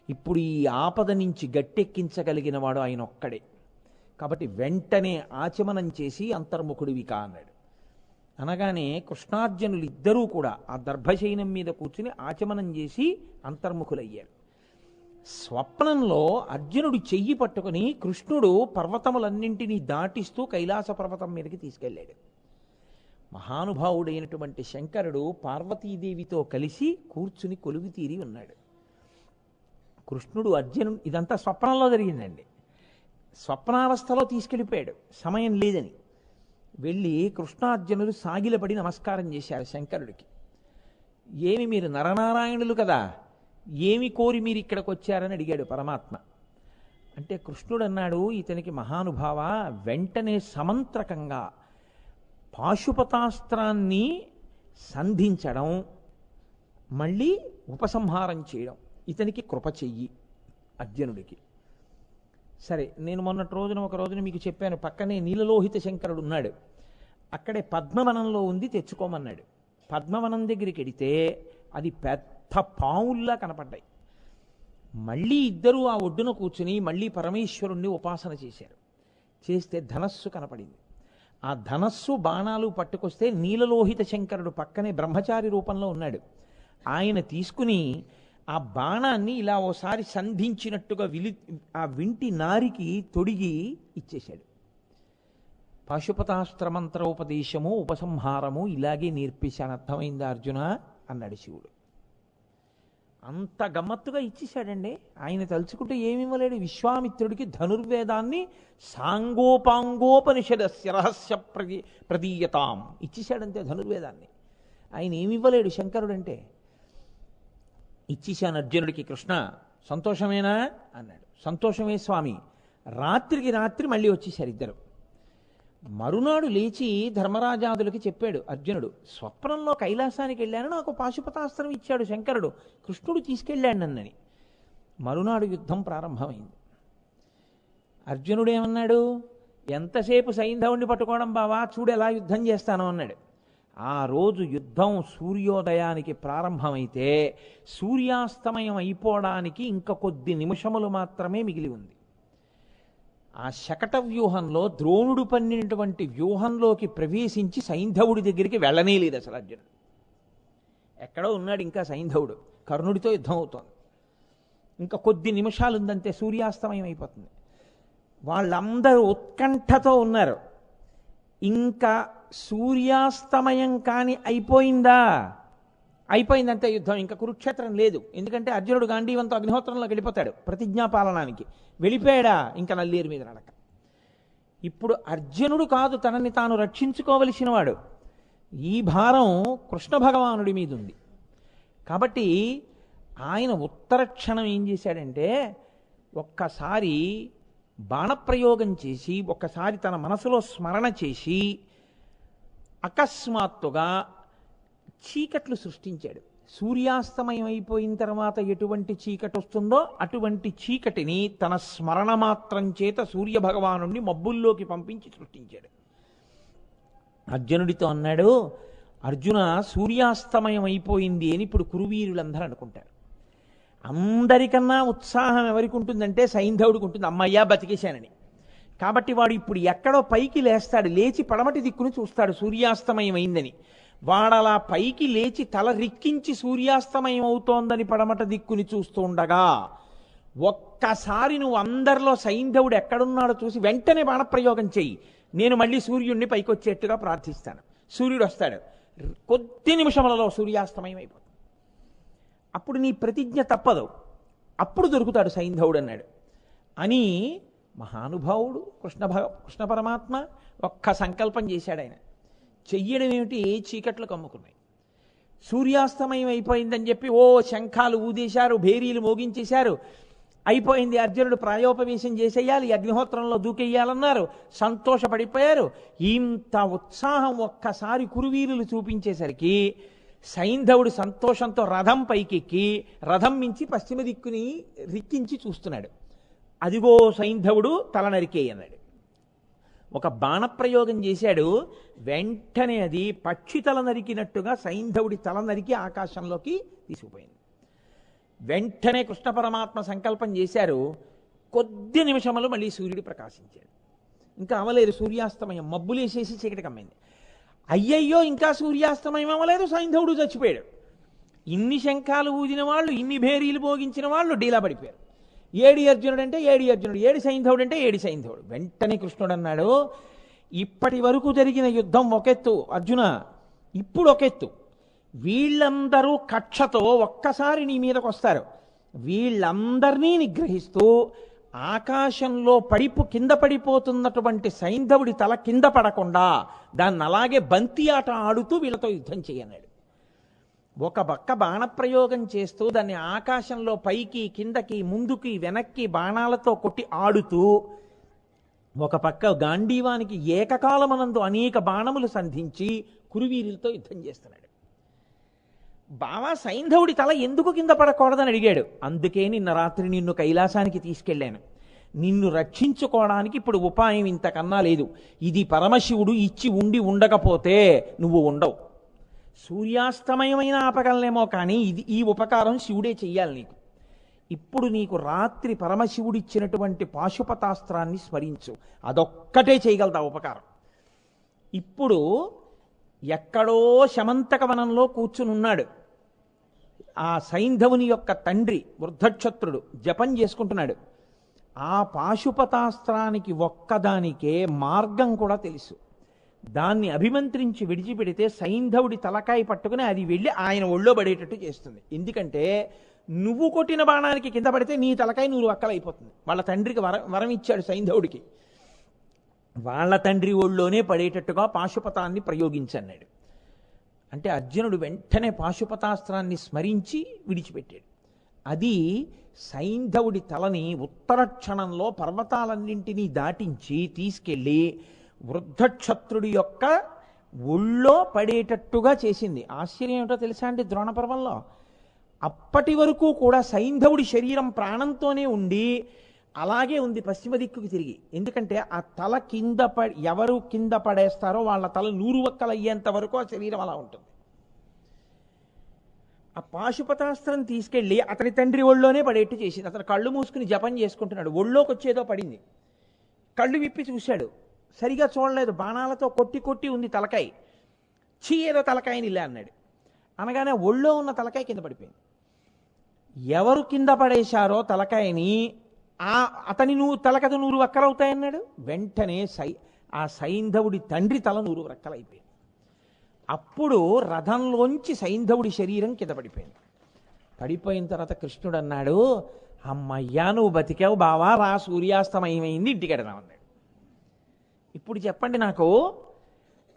ఇప్పుడు ఈ ఆపద నుంచి గట్టెక్కించగలిగిన వాడు ఆయన ఒక్కడే. కాబట్టి వెంటనే ఆచమనం చేసి అంతర్ముఖుడివి కా అన్నాడు. అనగానే కృష్ణార్జునులు ఇద్దరూ కూడా ఆ దర్భశయనం మీద కూర్చుని ఆచమనం చేసి అంతర్ముఖులయ్యారు. స్వప్నంలో అర్జునుడు చెయ్యి పట్టుకుని కృష్ణుడు పర్వతములన్నింటినీ దాటిస్తూ కైలాస పర్వతం మీదకి తీసుకెళ్ళాడు. మహానుభావుడైనటువంటి శంకరుడు పార్వతీదేవితో కలిసి కూర్చుని కొలువు తీరి ఉన్నాడు. కృష్ణుడు ఇదంతా స్వప్నంలో జరిగిందండి. స్వప్నావస్థలో తీసుకెళ్ళిపోయాడు, సమయం లేదని. వెళ్ళి కృష్ణార్జునులు సాగిలపడి నమస్కారం చేశారు శంకరుడికి. ఏమి మీరు నరనారాయణులు కదా, ఏమి కోరి మీరు ఇక్కడికి వచ్చారని అడిగాడు పరమాత్మ. అంటే కృష్ణుడు అన్నాడు, ఇతనికి మహానుభావ, వెంటనే సమంత్రకంగా పాశుపతాస్త్రాన్ని సంధించడం, మళ్ళీ ఉపసంహారం చేయడం ఇతనికి కృప చెయ్యి అర్జునుడికి. సరే, నేను మొన్నటి రోజున ఒక రోజున మీకు చెప్పాను, పక్కనే నీలలోహిత శంకరుడు ఉన్నాడు, అక్కడే పద్మవనంలో ఉంది, తెచ్చుకోమన్నాడు. పద్మవనం దగ్గరికి వెడితే అది పెద్ద పావుల్లా కనపడ్డాయి. మళ్ళీ ఇద్దరూ ఆ ఒడ్డున కూర్చుని మళ్ళీ పరమేశ్వరుణ్ణి ఉపాసన చేశారు. చేస్తే ధనస్సు కనపడింది. ఆ ధనస్సు బాణాలు పట్టుకొస్తే నీలలోహిత శంకరుడు పక్కనే బ్రహ్మచారి రూపంలో ఉన్నాడు. ఆయన తీసుకుని ఆ బాణాన్ని ఇలా ఓసారి సంధించినట్టుగా ఆ వింటి నారికి తొడిగి ఇచ్చేశాడు. పాశుపతాస్త్ర మంత్రోపదేశము ఉపసంహారము ఇలాగే నేర్పేశాను, అర్థమైందా అర్జున అన్నాడు శివుడు. అంత గమ్మత్తుగా ఇచ్చేశాడండి. ఆయన తలుచుకుంటే ఏమివ్వలేడు. విశ్వామిత్రుడికి ధనుర్వేదాన్ని సాంగోపాంగోపనిషదస్య రహస్య ప్రదీయతాం ఇచ్చేశాడంతే ధనుర్వేదాన్ని. ఆయన ఏమివ్వలేడు శంకరుడంటే. ఇచ్చేశాను అర్జునుడికి. కృష్ణ సంతోషమేనా అన్నాడు. సంతోషమే స్వామి. రాత్రికి రాత్రి మళ్ళీ వచ్చేశారు ఇద్దరు. మరునాడు లేచి ధర్మరాజాదులకి చెప్పాడు అర్జునుడు, స్వప్నంలో కైలాసానికి వెళ్ళాను, నాకు పాశుపతాస్త్రం ఇచ్చాడు శంకరుడు, కృష్ణుడు తీసుకెళ్ళాడు నన్నని. మరునాడు యుద్ధం ప్రారంభమైంది. అర్జునుడేమన్నాడు, ఎంతసేపు సైంధవుణ్ణి పట్టుకోవడం బావా, చూడు ఎలా యుద్ధం చేస్తాను అన్నాడు. ఆ రోజు యుద్ధం సూర్యోదయానికి ప్రారంభమైతే సూర్యాస్తమయం అయిపోవడానికి ఇంకా కొద్ది నిమిషములు మాత్రమే మిగిలి ఉంది. ఆ శకట వ్యూహంలో ద్రోణుడు పన్నినటువంటి వ్యూహంలోకి ప్రవేశించి సైంధవుడి దగ్గరికి వెళ్ళనే లేదు అసలు అర్జునుడు. ఎక్కడో ఉన్నాడు ఇంకా సైంధవుడు, కర్ణుడితో యుద్ధం అవుతోంది. ఇంకా కొద్ది నిమిషాలు ఉందంతే సూర్యాస్తమయం అయిపోతుంది. వాళ్ళందరూ ఉత్కంఠతో ఉన్నారు. ఇంకా సూర్యాస్తమయం కాని అయిపోయిందా, అయిపోయిందంటే యుద్ధం, ఇంకా కురుక్షేత్రం లేదు. ఎందుకంటే అర్జునుడు గాంధీవంతో అగ్నిహోత్రంలోకి వెళ్ళిపోతాడు ప్రతిజ్ఞాపాలనానికి. వెళ్ళిపోయాడా ఇంకా నల్లేరు మీద నడక. ఇప్పుడు అర్జునుడు కాదు తనని తాను రక్షించుకోవలసిన వాడు, ఈ భారం కృష్ణ భగవానుడి మీద ఉంది. కాబట్టి ఆయన ఉత్తర క్షణం ఏం చేశాడంటే, ఒక్కసారి బాణప్రయోగం చేసి ఒక్కసారి తన మనసులో స్మరణ చేసి అకస్మాత్తుగా చీకట్లు సృష్టించాడు. సూర్యాస్తమయం అయిపోయిన తర్వాత ఎటువంటి చీకటి వస్తుందో అటువంటి చీకటిని తన స్మరణ మాత్రం చేత సూర్య భగవానుణ్ణి మబ్బుల్లోకి పంపించి సృష్టించాడు. అర్జునుడితో అన్నాడు, అర్జున సూర్యాస్తమయం అయిపోయింది అని ఇప్పుడు కురువీరులందరూ అనుకుంటారు. అందరికన్నా ఉత్సాహం ఎవరికి ఉంటుందంటే సైంధవుడికి ఉంటుంది, అమ్మయ్యా బతికేశానని. కాబట్టి వాడు ఇప్పుడు ఎక్కడో పైకి లేస్తాడు, లేచి పడమటి దిక్కును చూస్తాడు సూర్యాస్తమయం అయిందని. వాడలా పైకి లేచి తల రిక్కించి సూర్యాస్తమయం అవుతోందని పడమట దిక్కుని చూస్తూ ఉండగా ఒక్కసారి నువ్వు అందరిలో సైంధవుడు ఎక్కడున్నాడో చూసి వెంటనే బాణప్రయోగం చెయ్యి, నేను మళ్ళీ సూర్యుడిని పైకి వచ్చేట్టుగా ప్రార్థిస్తాను. సూర్యుడు వస్తాడు, కొద్ది నిమిషములలో సూర్యాస్తమయం అయిపోతుంది. అప్పుడు నీ ప్రతిజ్ఞ తప్పదు, అప్పుడు దొరుకుతాడు సైంధవుడు అన్నాడు. అని మహానుభావుడు కృష్ణ పరమాత్మ ఒక్క సంకల్పం చేశాడు. ఆయన చెయ్యడం ఏమిటి, చీకట్లు కమ్ముకున్నాయి. సూర్యాస్తమయం అయిపోయిందని చెప్పి ఓ శంఖాలు ఊదేశారు, భేరీలు మోగించేశారు. అయిపోయింది, అర్జునుడు ప్రాయోపవేశం చేసేయాలి, అగ్నిహోత్రంలో దూకెయ్యాలన్నారు, సంతోషపడిపోయారు. ఇంత ఉత్సాహం ఒక్కసారి కురువీరులు చూపించేసరికి సైంధవుడు సంతోషంతో రథం పైకెక్కి రథం మించి పశ్చిమ దిక్కుని రిక్కించి చూస్తున్నాడు. అదిగో సైంధవుడు తల నరికేయి అన్నాడు. ఒక బాణప్రయోగం చేశాడు, వెంటనే అది పక్షి తల నరికినట్టుగా సైంధవుడి తల నరికి ఆకాశంలోకి తీసుకుపోయింది. వెంటనే కృష్ణ పరమాత్మ సంకల్పం చేశారు, కొద్ది నిమిషములు మళ్ళీ సూర్యుడు ప్రకాశించాడు. ఇంకా అవలేదు సూర్యాస్తమయం, మబ్బులేసేసి చీకటి కమ్మింది. అయ్యయ్యో ఇంకా సూర్యాస్తమయం అవ్వలేదు, సైంధవుడు చచ్చిపోయాడు. ఇన్ని శంఖాలు ఊదిన వాళ్ళు, ఇన్ని భేరీలు భోగించిన వాళ్ళు డీలా పడిపోయారు. ఏడి అర్జునుడు అంటే ఏడి అర్జునుడు, ఏడి సైంధవుడు అంటే ఏడి సైంధవుడు. వెంటనే కృష్ణుడు అన్నాడు, ఇప్పటి వరకు జరిగిన యుద్ధం ఒకెత్తు అర్జున, ఇప్పుడు ఒకెత్తు. వీళ్ళందరూ కక్షతో ఒక్కసారి నీ మీదకు వస్తారు. వీళ్ళందరినీ నిగ్రహిస్తూ ఆకాశంలో కింద పడిపోతున్నటువంటి సైంధవుడి తల కింద పడకుండా దాన్ని అలాగే బంతి ఆట ఆడుతూ వీళ్ళతో యుద్ధం చేయన్నాడు. ఒక పక్క బాణప్రయోగం చేస్తూ దాన్ని ఆకాశంలో పైకి కిందకి ముందుకి వెనక్కి బాణాలతో కొట్టి ఆడుతూ, ఒక పక్క గాంధీవానికి ఏకకాలమనందు అనేక బాణములు సంధించి కురువీరులతో యుద్ధం చేస్తున్నాడు. బావా సైంధవుడి తల ఎందుకు కింద పడకూడదని అడిగాడు. అందుకే నిన్న రాత్రి నిన్ను కైలాసానికి తీసుకెళ్ళాను. నిన్ను రక్షించుకోవడానికి ఇప్పుడు ఉపాయం ఇంతకన్నా లేదు. ఇది పరమశివుడు ఇచ్చి ఉండి ఉండకపోతే నువ్వు ఉండవు. సూర్యాస్తమయమైన ఆపగలనేమో కానీ ఈ ఉపకారం శివుడే చెయ్యాలి నీకు. ఇప్పుడు నీకు రాత్రి పరమశివుడిచ్చినటువంటి పాశుపతాస్త్రాన్ని స్మరించు. అదొక్కటే చేయగలదా ఉపకారం. ఇప్పుడు ఎక్కడో శమంతక వనంలో కూర్చునున్నాడు ఆ సైంధవుని యొక్క తండ్రి వృద్ధక్షత్రుడు, జపం చేసుకుంటున్నాడు. ఆ పాశుపతాస్త్రానికి ఒక్కదానికే మార్గం కూడా తెలుసు. దాన్ని అభిమంత్రించి విడిచిపెడితే సైంధవుడి తలకాయ పట్టుకుని అది వెళ్ళి ఆయన ఒళ్ళో పడేటట్టు చేస్తుంది. ఎందుకంటే నువ్వు కొట్టిన బాణానికి కింద పడితే నీ తలకాయ నువ్వు అక్కలైపోతుంది. వాళ్ళ తండ్రికి వరం ఇచ్చాడు సైంధవుడికి, వాళ్ళ తండ్రి ఒళ్ళోనే పడేటట్టుగా పాశుపతాన్ని ప్రయోగించన్నాడు. అంటే అర్జునుడు వెంటనే పాశుపతాస్త్రాన్ని స్మరించి విడిచిపెట్టాడు. అది సైంధవుడి తలని ఉత్తర క్షణంలో పర్వతాలన్నింటినీ దాటించి తీసుకెళ్ళి వృద్ధక్షత్రుడి యొక్క ఒళ్ళో పడేటట్టుగా చేసింది. ఆశ్చర్యం ఏమిటో తెలుసా అండి, ద్రోణ పర్వంలో అప్పటి వరకు కూడా సైంధవుడి శరీరం ప్రాణంతోనే ఉండి అలాగే ఉంది పశ్చిమ దిక్కుకి తిరిగి. ఎందుకంటే ఆ తల కింద ఎవరు కింద పడేస్తారో వాళ్ళ తల 100 వక్కలు అయ్యేంత వరకు ఆ శరీరం అలా ఉంటుంది. ఆ పాశుపతాస్త్రం తీసుకెళ్ళి అతని తండ్రి ఒళ్ళోనే పడేట్టు చేసింది. అతను కళ్ళు మూసుకుని జపం చేసుకుంటున్నాడు. ఒళ్ళోకి వచ్చేదో పడింది. కళ్ళు విప్పి చూశాడు, సరిగా చూడలేదు. బాణాలతో కొట్టి కొట్టి ఉంది తలకాయ. ఏదో తలకాయని ఇలా అన్నాడు. అనగానే ఒళ్ళో ఉన్న తలకాయ కింద పడిపోయింది. ఎవరు కింద పడేశారో తలకాయని అతని తలకథ 100 వక్కలవుతాయన్నాడు. వెంటనే ఆ సైంధవుడి తండ్రి తల 100 వక్కలైపోయింది. అప్పుడు రథంలోంచి సైంధవుడి శరీరం కింద పడిపోయింది. పడిపోయిన తర్వాత కృష్ణుడు అన్నాడు, అమ్మయ్యా నువ్వు బతికావు బావా, రా సూర్యాస్తమయమైంది ఇంటికెడదాం అన్నాడు. ఇప్పుడు చెప్పండి నాకు,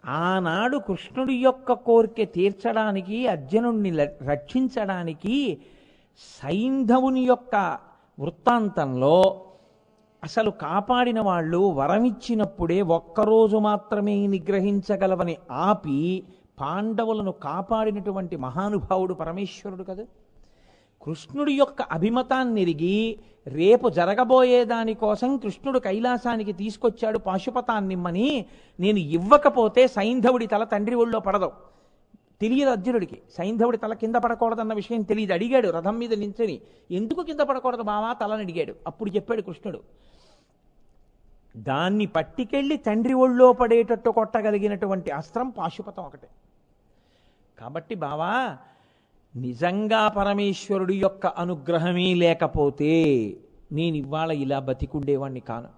ఆనాడు కృష్ణుడి యొక్క కోరిక తీర్చడానికి, అర్జునుడిని రక్షించడానికి సైంధవుని యొక్క వృత్తాంతంలో అసలు కాపాడిన వాళ్ళు వరమిచ్చినప్పుడే ఒక్కరోజు మాత్రమే నిగ్రహించగలవని ఆపి పాండవులను కాపాడినటువంటి మహానుభావుడు పరమేశ్వరుడు కదా. కృష్ణుడి యొక్క అభిమతాన్ని ఎరిగి రేపు జరగబోయే దానికోసం కృష్ణుడు కైలాసానికి తీసుకొచ్చాడు పాశుపతాన్నిమ్మని. నేను ఇవ్వకపోతే సైంధవుడి తల తండ్రి ఒళ్ళో పడదు. తెలియదు అర్జునుడికి, సైంధవుడి తల కింద పడకూడదన్న విషయం తెలియదు. అడిగాడు రథం మీద నించుని, ఎందుకు కింద పడకూడదు బావా తలని అడిగాడు. అప్పుడు చెప్పాడు కృష్ణుడు, దాన్ని పట్టికెళ్ళి తండ్రి ఒళ్ళో పడేటట్టు కొట్టగలిగినటువంటి అస్త్రం పాశుపతం ఒకటే. కాబట్టి బావా, నిజంగా పరమేశ్వరుడి యొక్క అనుగ్రహమే లేకపోతే నేను ఇవాళ ఇలా బతికుండేవాణ్ణి కాను.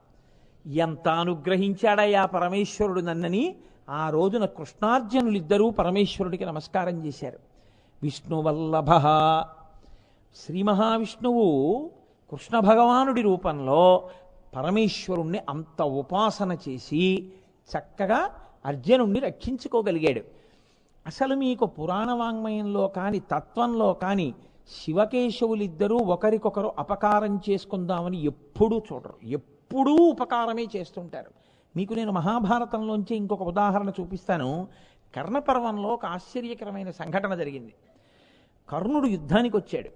ఎంత అనుగ్రహించాడయ్యా పరమేశ్వరుడు నన్నని ఆ రోజున కృష్ణార్జునులిద్దరూ పరమేశ్వరుడికి నమస్కారం చేశారు. విష్ణువల్లభ, శ్రీ మహావిష్ణువు కృష్ణ భగవానుడి రూపంలో పరమేశ్వరుణ్ణి అంత ఉపాసన చేసి చక్కగా అర్జునుణ్ణి రక్షించుకోగలిగాడు. అసలు మీకు పురాణ వాంగ్మయంలో కానీ తత్వంలో కానీ శివకేశవులిద్దరూ ఒకరికొకరు అపకారం చేసుకుందామని ఎప్పుడూ చూడరు, ఎప్పుడూ ఉపకారమే చేస్తుంటారు. మీకు నేను మహాభారతంలోంచి ఇంకొక ఉదాహరణ చూపిస్తాను. కర్ణపర్వంలో ఒక ఆశ్చర్యకరమైన సంఘటన జరిగింది. కర్ణుడు యుద్ధానికి వచ్చాడు,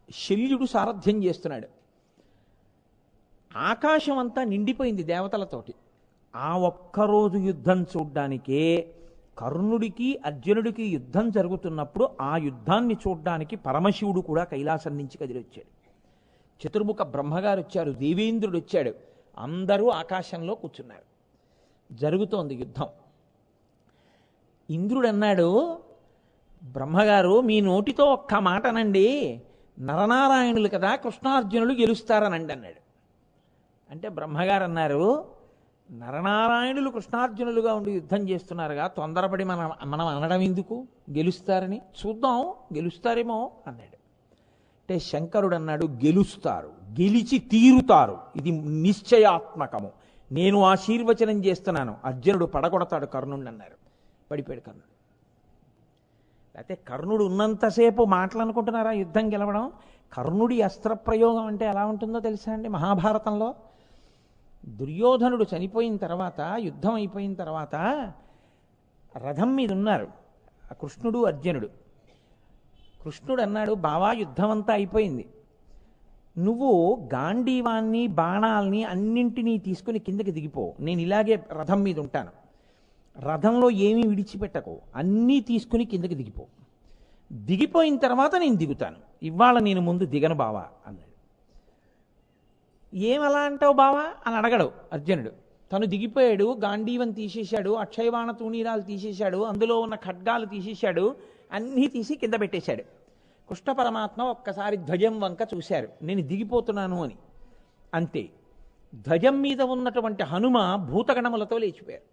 శల్యుడు సారథ్యం చేస్తున్నాడు. ఆకాశం అంతా నిండిపోయింది దేవతలతోటి. ఆ ఒక్కరోజు యుద్ధం చూడ్డానికే కర్ణుడికి అర్జునుడికి యుద్ధం జరుగుతున్నప్పుడు ఆ యుద్ధాన్ని చూడ్డానికి పరమశివుడు కూడా కైలాసం నుంచి కదిలొచ్చాడు. చతుర్ముఖ బ్రహ్మగారు వచ్చారు, దేవేంద్రుడు వచ్చాడు. అందరూ ఆకాశంలో కూర్చున్నారు. జరుగుతోంది యుద్ధం. ఇంద్రుడు అన్నాడు, బ్రహ్మగారు మీ నోటితో ఒక్క మాటనండి, నరనారాయణులు కదా కృష్ణార్జునులు గెలుస్తారనండి అన్నాడు. అంటే బ్రహ్మగారు అన్నారు, నరనారాయణులు కృష్ణార్జునులుగా ఉండి యుద్ధం చేస్తున్నారుగా, తొందరపడి మనం అనడం ఎందుకు, గెలుస్తారని చూద్దాం, గెలుస్తారేమో అన్నాడు. అంటే శంకరుడు అన్నాడు, గెలుస్తారు, గెలిచి తీరుతారు, ఇది నిశ్చయాత్మకము, నేను ఆశీర్వచనం చేస్తున్నాను, అర్జునుడు పడగొడతాడు కర్ణుడిని అన్నారు. పడిపోయాడు కర్ణుడు. అయితే కర్ణుడు ఉన్నంతసేపు మాటలు అనుకుంటున్నారా యుద్ధం గెలవడం? కర్ణుడి అస్త్రప్రయోగం అంటే ఎలా ఉంటుందో తెలుసా అండి? మహాభారతంలో దుర్యోధనుడు చనిపోయిన తర్వాత, యుద్ధం అయిపోయిన తర్వాత రథం మీద ఉన్నారు కృష్ణుడు అర్జునుడు. కృష్ణుడు అన్నాడు, బావా యుద్ధం అంతా అయిపోయింది, నువ్వు గాంధీవాన్ని బాణాల్ని అన్నింటినీ తీసుకుని కిందకి దిగిపో, నేను ఇలాగే రథం మీద ఉంటాను, రథంలో ఏమీ విడిచిపెట్టకు, అన్నీ తీసుకుని కిందకి దిగిపో, దిగిపోయిన తర్వాత నేను దిగుతాను, ఇవాళ నేను ముందు దిగను బావా అన్నాడు. ఏమలా అంటావు బావా అని అడగడు అర్జునుడు. తను దిగిపోయాడు, గాంధీవం తీసేశాడు, అక్షయబాణ తూణీరాలు తీసేశాడు, అందులో ఉన్న ఖడ్గాలు తీసేశాడు, అన్నీ తీసి కింద పెట్టేశాడు. కృష్ణ పరమాత్మ ఒక్కసారి ధ్వజం వంక చూశారు, నేను దిగిపోతున్నాను అని. అంతే, ధ్వజం మీద ఉన్నటువంటి హనుమ భూతగణములతో లేచిపోయారు.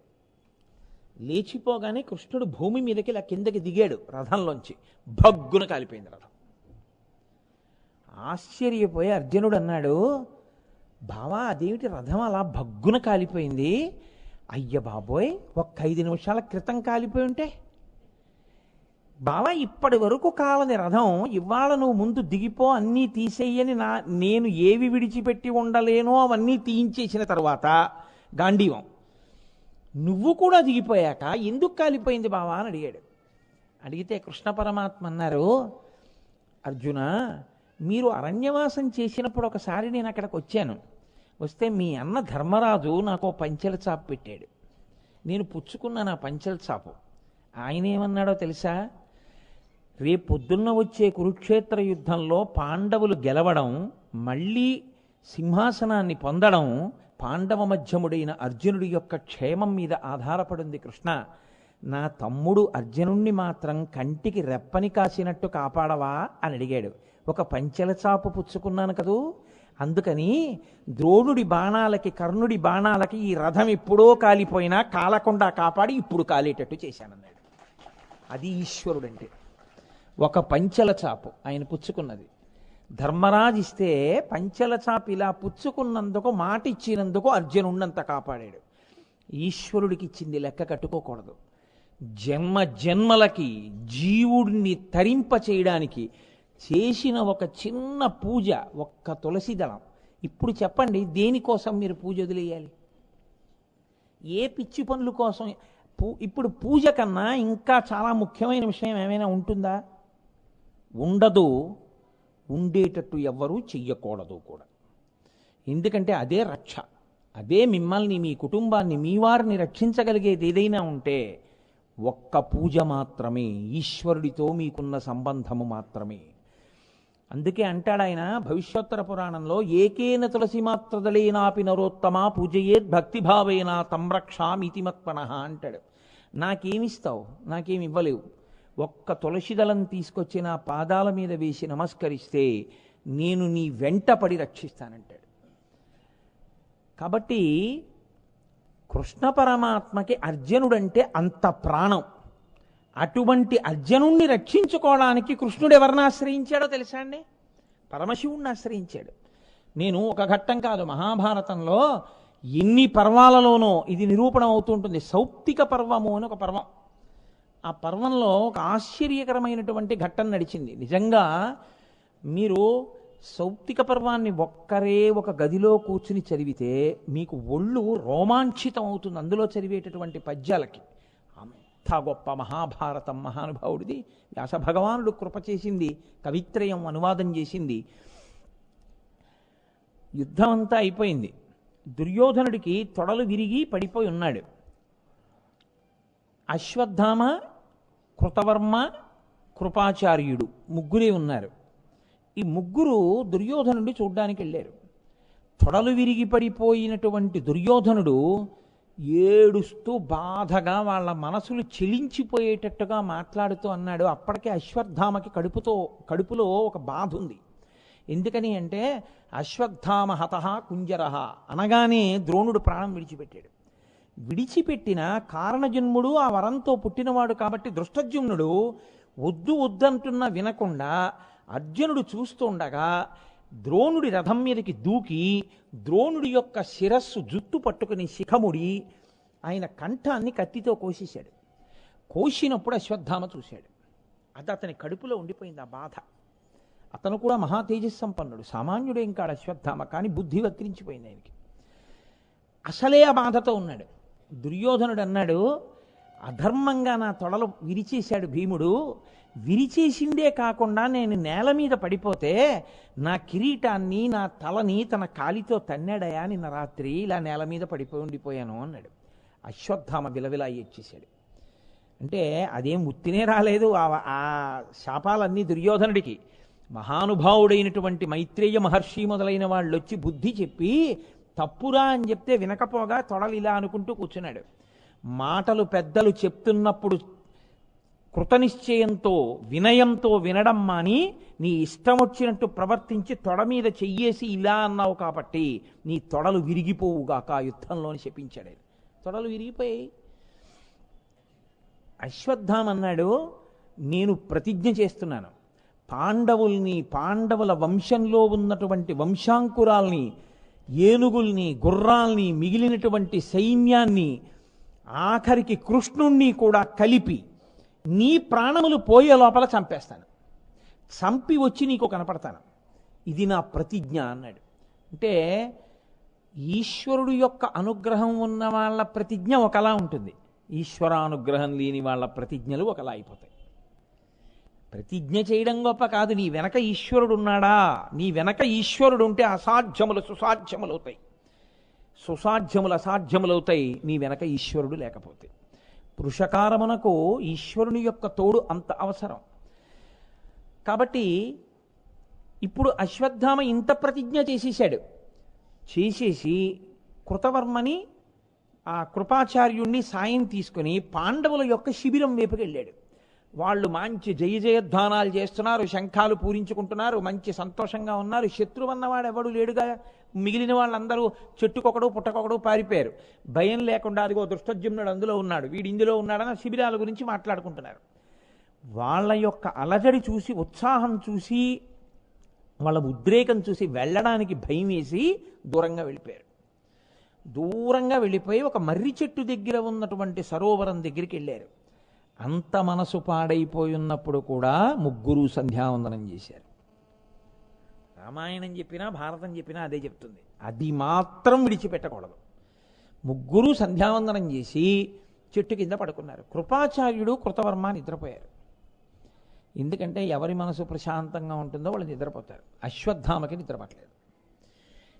లేచిపోగానే కృష్ణుడు భూమి మీదకి ఇలా కిందకి దిగాడు రథంలోంచి, భగ్గున కాలిపోయింది రథం. ఆశ్చర్యపోయి అర్జునుడు అన్నాడు, బావా అదేమిటి రథం అలా భగ్గున కాలిపోయింది? అయ్య బాబోయ్, ఒక్క 5 నిమిషాల క్రితం కాలిపోయి ఉంటే. బావా ఇప్పటి వరకు కాలని రథం ఇవాళ నువ్వు ముందు దిగిపో, అన్నీ తీసేయని నేను ఏవి విడిచిపెట్టి ఉండలేనో అవన్నీ తీయించేసిన తర్వాత గాంధీవం నువ్వు కూడా దిగిపోయాక ఎందుకు కాలిపోయింది బావా అని అడిగాడు. అడిగితే కృష్ణ పరమాత్మ అన్నారు, అర్జున మీరు అరణ్యవాసం చేసినప్పుడు ఒకసారి నేను అక్కడికి వచ్చాను, వస్తే మీ అన్న ధర్మరాజు నాకు పంచెల చాపు పెట్టాడు, నేను పుచ్చుకున్నాను ఆ పంచెల చాపు. ఆయన ఏమన్నాడో తెలుసా? రేపొద్దున్న వచ్చే కురుక్షేత్ర యుద్ధంలో పాండవులు గెలవడం, మళ్ళీ సింహాసనాన్ని పొందడం పాండవ మధ్యముడైన అర్జునుడి యొక్క క్షేమం మీద ఆధారపడింది కృష్ణ. నా తమ్ముడు అర్జునుణ్ణి మాత్రం కంటికి రెప్పని కాసినట్టు కాపాడవా అని అడిగాడు. ఒక పంచెల చాపు పుచ్చుకున్నాను కదూ, అందుకని ద్రోణుడి బాణాలకి కర్ణుడి బాణాలకి ఈ రథం ఎప్పుడో కాలిపోయినా కాలకుండా కాపాడి ఇప్పుడు కాలేటట్టు చేశానన్నాడు. అది ఈశ్వరుడంటే. ఒక పంచెల చాపు ఆయన పుచ్చుకున్నది. ధర్మరాజు ఇస్తే పంచెల చాపు ఇలా పుచ్చుకున్నందుకు, మాట ఇచ్చినందుకు అర్జునుడినంత కాపాడాడు. ఈశ్వరుడికి ఇచ్చింది లెక్క కట్టుకోకూడదు. జన్మ జన్మలకి జీవుడిని తరింప చేయడానికి చేసిన ఒక చిన్న పూజ, ఒక్క తులసి దళం. ఇప్పుడు చెప్పండి, దేనికోసం మీరు పూజ వదిలేయాలి? ఏ పిచ్చి పనుల కోసం? ఇప్పుడు పూజ కన్నా ఇంకా చాలా ముఖ్యమైన విషయం ఏమైనా ఉంటుందా? ఉండదు. ఉండేటట్టు ఎవ్వరూ చెయ్యకూడదు కూడా. ఎందుకంటే అదే రక్ష, అదే మిమ్మల్ని, మీ కుటుంబాన్ని, మీ వారిని రక్షించగలిగేది ఏదైనా ఉంటే ఒక్క పూజ మాత్రమే, ఈశ్వరుడితో మీకున్న సంబంధము మాత్రమే. అందుకే అంటాడు ఆయన భవిష్యోత్తర పురాణంలో, ఏకేన తులసి మాత్రదళేనాపి నరోత్తమా పూజయేద్ భక్తిభావేన తంరక్షామితి మత్పనః అంటాడు. నాకేమిస్తావు? నాకేమి ఇవ్వలేవు. ఒక్క తులసిదళం తీసుకొచ్చి నా పాదాల మీద వేసి నమస్కరిస్తే నేను నీ వెంట పడి రక్షిస్తానంటాడు. కాబట్టి కృష్ణ పరమాత్మకి అర్జునుడంటే అంత ప్రాణం. అటువంటి అర్జునుణ్ణి రక్షించుకోవడానికి కృష్ణుడు ఎవరిని ఆశ్రయించాడో తెలుసా అండి? పరమశివుణ్ణి ఆశ్రయించాడు. నేను ఒక ఘట్టం కాదు, మహాభారతంలో ఎన్ని పర్వాలలోనో ఇది నిరూపణం అవుతూ ఉంటుంది. సౌప్తిక పర్వము అని ఒక పర్వం. ఆ పర్వంలో ఒక ఆశ్చర్యకరమైనటువంటి ఘట్టం నడిచింది. నిజంగా మీరు సౌప్తిక పర్వాన్ని ఒక్కరే ఒక గదిలో కూర్చుని చదివితే మీకు ఒళ్ళు రోమాంచితం అవుతుంది అందులో చదివేటటువంటి పద్యాలకి. అంత గొప్ప మహాభారతం మహానుభావుడిది. వ్యాస భగవానుడు కృప చేసింది, కవిత్రయం అనువాదం చేసింది. యుద్ధం అంతా అయిపోయింది. దుర్యోధనుడికి తొడలు విరిగి పడిపోయి ఉన్నాడు. అశ్వత్థామ, కృతవర్మ, కృపాచార్యుడు ముగ్గురే ఉన్నారు. ఈ ముగ్గురు దుర్యోధనుడి చూడ్డానికి వెళ్ళారు. తొడలు విరిగి పడిపోయినటువంటి దుర్యోధనుడు ఏడుస్తూ బాధగా వాళ్ళ మనసులు చెలించిపోయేటట్టుగా మాట్లాడుతూ అన్నాడు. అప్పటికే అశ్వత్థామకి కడుపులో ఒక బాధ ఉంది. ఎందుకని అంటే అశ్వత్థామ హతః కుంజరః అనగానే ద్రోణుడు ప్రాణం విడిచిపెట్టాడు. విడిచిపెట్టిన కారణజన్ముడు ఆ వరంతో పుట్టినవాడు కాబట్టి దృష్టజుమ్నుడు వద్దు వద్దంటున్న వినకుండా అర్జునుడు చూస్తుండగా ద్రోణుడి రథం మీదకి దూకి ద్రోణుడి యొక్క శిరస్సు జుట్టు పట్టుకుని శిఖముడి ఆయన కంఠాన్ని కత్తితో కోసేశాడు. కోసినప్పుడు అశ్వత్థామ చూశాడు. అది అతని కడుపులో ఉండిపోయింది ఆ బాధ. అతను కూడా మహా తేజస్సంపన్నుడు, సామాన్యుడేం కాడు అశ్వత్థామ, కానీ బుద్ధి వక్రించిపోయింది ఆయనకి. అసలే ఆ బాధతో ఉన్నాడు. దుర్యోధనుడు అన్నాడు, అధర్మంగా నా తొడలు విరిచేశాడు భీముడు. విరిచేసిందే కాకుండా నేను నేల మీద పడిపోతే నా కిరీటాన్ని నా తలని తన కాలితో తన్నాడయా నిన్న రాత్రి, ఇలా నేల మీద పడిపోయి ఉండిపోయాను అన్నాడు. అశ్వత్థామ విలవిలా ఏడ్చేశాడు. అంటే అదేం ఉత్తినే రాలేదు, ఆ శాపాలన్నీ దుర్యోధనుడికి. మహానుభావుడైనటువంటి మైత్రేయ మహర్షి మొదలైన వాళ్ళు వచ్చి బుద్ధి చెప్పి తప్పురా అని చెప్తే వినకపోగా తొడలు ఇలా అనుకుంటూ కూర్చున్నాడు. మాటలు పెద్దలు చెప్తున్నప్పుడు కృతనిశ్చయంతో వినయంతో వినడం మాని నీ ఇష్టం వచ్చినట్టు ప్రవర్తించి తొడ మీద చెయ్యేసి ఇలా అన్నావు కాబట్టి నీ తొడలు విరిగిపోవుగాక యుద్ధంలోని శపించాడు. తొడలు విరిగిపోయాయి. అశ్వత్థామ అన్నాడు, నేను ప్రతిజ్ఞ చేస్తున్నాను, పాండవుల వంశంలో ఉన్నటువంటి వంశాంకురాల్ని, ఏనుగుల్ని, గుర్రాల్ని, మిగిలినటువంటి సైన్యాన్ని, ఆఖరికి కృష్ణుణ్ణి కూడా కలిపి నీ ప్రాణములు పోయే లోపల చంపేస్తాను, చంపి వచ్చి నీకు కనపడతాను, ఇది నా ప్రతిజ్ఞ అన్నాడు. అంటే ఈశ్వరుడు యొక్క అనుగ్రహం ఉన్న వాళ్ళ ప్రతిజ్ఞ ఒకలా ఉంటుంది, ఈశ్వరానుగ్రహం లేని వాళ్ళ ప్రతిజ్ఞలు ఒకలా అయిపోతాయి. ప్రతిజ్ఞ చేయడం గొప్ప కాదు, నీ వెనక ఈశ్వరుడు ఉన్నాడా, నీ వెనక ఈశ్వరుడు ఉంటే అసాధ్యములు సుసాధ్యములవుతాయి, సుసాధ్యములు అసాధ్యములవుతాయి నీ వెనక ఈశ్వరుడు లేకపోతే. పురుషకారమునకు ఈశ్వరుని యొక్క తోడు అంత అవసరం. కాబట్టి ఇప్పుడు అశ్వత్థామ ఇంత ప్రతిజ్ఞ చేసేశాడు. చేసేసి కృతవర్మని ఆ కృపాచార్యుణ్ణి సాయం తీసుకుని పాండవుల యొక్క శిబిరం వైపుకి వెళ్ళాడు. వాళ్ళు మంచి జయ జయధ్వానాలు చేస్తున్నారు, శంఖాలు పూరించుకుంటున్నారు, మంచి సంతోషంగా ఉన్నారు. శత్రువన్నవాడు ఎవడు లేడుగా, మిగిలిన వాళ్ళందరూ చెట్టుకొకడు పుట్టకొకడు పారిపోయారు. భయం లేకుండా అదిగో దృష్టజ్యుమ్నుడు అందులో ఉన్నాడు, వీడు ఇందులో ఉన్నాడని శిబిరాల గురించి మాట్లాడుకుంటున్నారు. వాళ్ళ యొక్క అలజడి చూసి, ఉత్సాహం చూసి, వాళ్ళ ఉద్రేకం చూసి వెళ్ళడానికి భయం వేసి దూరంగా వెళ్ళిపోయారు. దూరంగా వెళ్ళిపోయి ఒక మర్రి చెట్టు దగ్గర ఉన్నటువంటి సరోవరం దగ్గరికి వెళ్ళారు. అంత మనసు పాడైపోయి ఉన్నప్పుడు కూడా ముగ్గురు సంధ్యావందనం చేశారు. రామాయణం చెప్పినా భారతం చెప్పినా అదే చెప్తుంది, అది మాత్రం విడిచిపెట్టకూడదు. ముగ్గురు సంధ్యావందనం చేసి చెట్టు కింద పడుకున్నారు. కృపాచార్యుడు కృతవర్మ నిద్రపోయారు. ఎందుకంటే ఎవరి మనసు ప్రశాంతంగా ఉంటుందో వాళ్ళు నిద్రపోతారు. అశ్వత్థామకి నిద్రపట్టలేదు.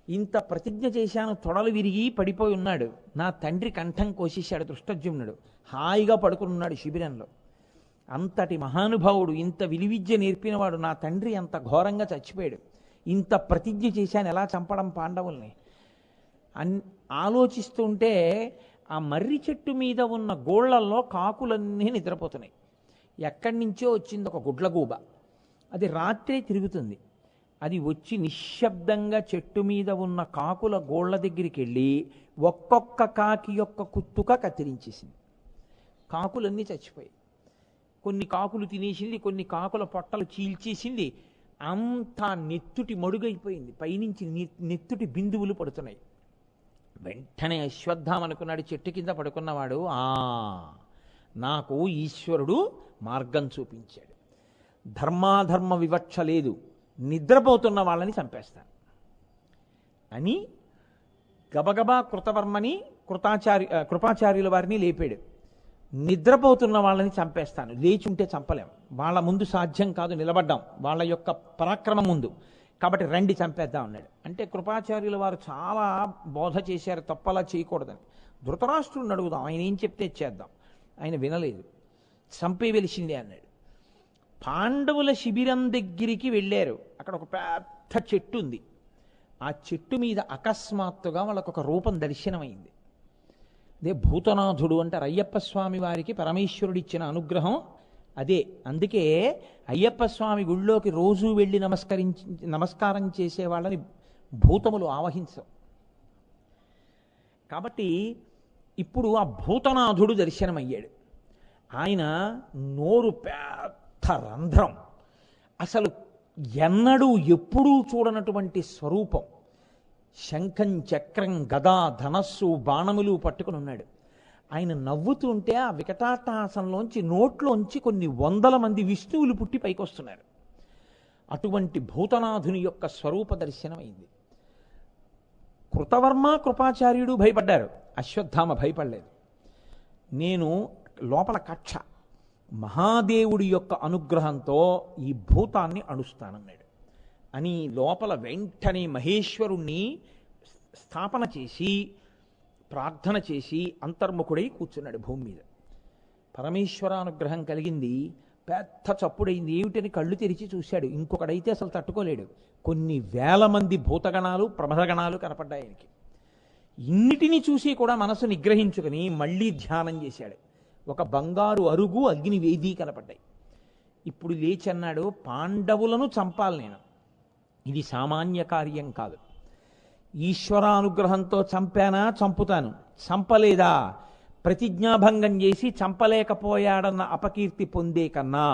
ఇంత ప్రతిజ్ఞ చేశాను, తొడలు విరిగి పడిపోయి ఉన్నాడు, నా తండ్రి కంఠం కోసేశాడు దృష్టజ్యుమ్నుడు, హాయిగా పడుకున్నాడు శిబిరంలో. అంతటి మహానుభావుడు, ఇంత విలువిద్య నేర్పినవాడు, నా తండ్రి అంత ఘోరంగా చచ్చిపోయాడు, ఇంత ప్రతిజ్ఞ చేశాను, ఎలా చంపడం పాండవుల్ని ఆలోచిస్తుంటే ఆ మర్రి చెట్టు మీద ఉన్న గోళ్లల్లో కాకులన్నీ నిద్రపోతున్నాయి. ఎక్కడి నుంచో వచ్చింది ఒక గుడ్లగూబ, అది రాత్రే తిరుగుతుంది. అది వచ్చి నిశ్శబ్దంగా చెట్టు మీద ఉన్న కాకుల గోళ్ల దగ్గరికి వెళ్ళి ఒక్కొక్క కాకి యొక్క కుత్తుక కత్తిరించేసింది. కాకులన్నీ చచ్చిపోయాయి. కొన్ని కాకులు తినేసింది, కొన్ని కాకుల పొట్టలు చీల్చేసింది. అంతా నెత్తుటి మడుగైపోయింది, పైనుంచి నెత్తుటి బిందువులు పడుతున్నాయి. వెంటనే అశ్వత్థామ అనుకున్నాడు, చెట్టు కింద పడుకున్నవాడు, నాకు ఈశ్వరుడు మార్గం చూపించాడు, ధర్మాధర్మ వివక్ష లేదు, నిద్రపోతున్న వాళ్ళని చంపేస్తాను అని గబగబా కృతవర్మని కృపాచార్యుల వారిని లేపాడు. నిద్రపోతున్న వాళ్ళని చంపేస్తాను, లేచుంటే చంపలేం, వాళ్ళ ముందు సాధ్యం కాదు నిలబడ్డాం వాళ్ళ యొక్క పరాక్రమం ముందు, కాబట్టి రండి చంపేద్దాం అన్నాడు. అంటే కృపాచార్యుల వారు చాలా బోధ చేశారు, తప్పలా చేయకూడదని. ధృతరాష్ట్రుడిని అడుగుదాం, ఆయన ఏం చెప్తే చేద్దాం. ఆయన వినలేదు, చంపేవెలిసిందే అన్నాడు. పాండవుల శిబిరం దగ్గరికి వెళ్ళారు. అక్కడ ఒక పెద్ద చెట్టు ఉంది. ఆ చెట్టు మీద అకస్మాత్తుగా వాళ్ళకు ఒక రూపం దర్శనమైంది. అదే భూతనాథుడు అంటారు. అయ్యప్ప స్వామి వారికి పరమేశ్వరుడిచ్చిన అనుగ్రహం అదే. అందుకే అయ్యప్ప స్వామి గుళ్ళోకి రోజు వెళ్ళి నమస్కారం చేసే వాళ్ళని భూతములు ఆవహించవు. కాబట్టి ఇప్పుడు ఆ భూతనాథుడు దర్శనమయ్యాడు. ఆయన నోరు పెద్ద రంధ్రం, అసలు ఎన్నడూ ఎప్పుడూ చూడనటువంటి స్వరూపం. శంఖం, చక్రం, గదా, ధనస్సు, బాణములు పట్టుకుని ఉన్నాడు. ఆయన నవ్వుతుంటే ఆ వికటాట్టహాసంలోంచి నోట్లోంచి కొన్ని 100 మంది విష్ణువులు పుట్టి పైకొస్తున్నారు. అటువంటి భూతనాథుని యొక్క స్వరూప దర్శనమైంది. కృతవర్మ కృపాచార్యుడు భయపడ్డారు, అశ్వత్థామ భయపడలేదు. నేను లోపల కక్ష. మహాదేవుడి యొక్క అనుగ్రహంతో ఈ భూతాన్ని అణుస్తానన్నాడు అని లోపల వెంటనే మహేశ్వరుణ్ణి స్థాపన చేసి ప్రార్థన చేసి అంతర్ముఖుడై కూర్చున్నాడు భూమి మీద. పరమేశ్వరానుగ్రహం కలిగింది. పెద్ద చప్పుడైంది. ఏమిటని కళ్ళు తెరిచి చూశాడు. ఇంకొకడైతే అసలు తట్టుకోలేడు. కొన్ని వేల మంది భూతగణాలు ప్రమథగణాలు కనపడ్డాయి ఆయనకి. ఇన్నిటినీ చూసి కూడా మనసు నిగ్రహించుకుని మళ్ళీ ధ్యానం చేశాడు. ఒక బంగారు అరుగు అగ్ని వేది కనపడ్డాయి. ఇప్పుడు లేచి అన్నాడు, పాండవులను చంపాలి నేను. ఇది సామాన్య కార్యం కాదు. ఈశ్వరానుగ్రహంతో చంపానా చంపుతాను, చంపలేదా ప్రతిజ్ఞాభంగం చేసి చంపలేకపోయాడన్న అపకీర్తి పొందే కన్నా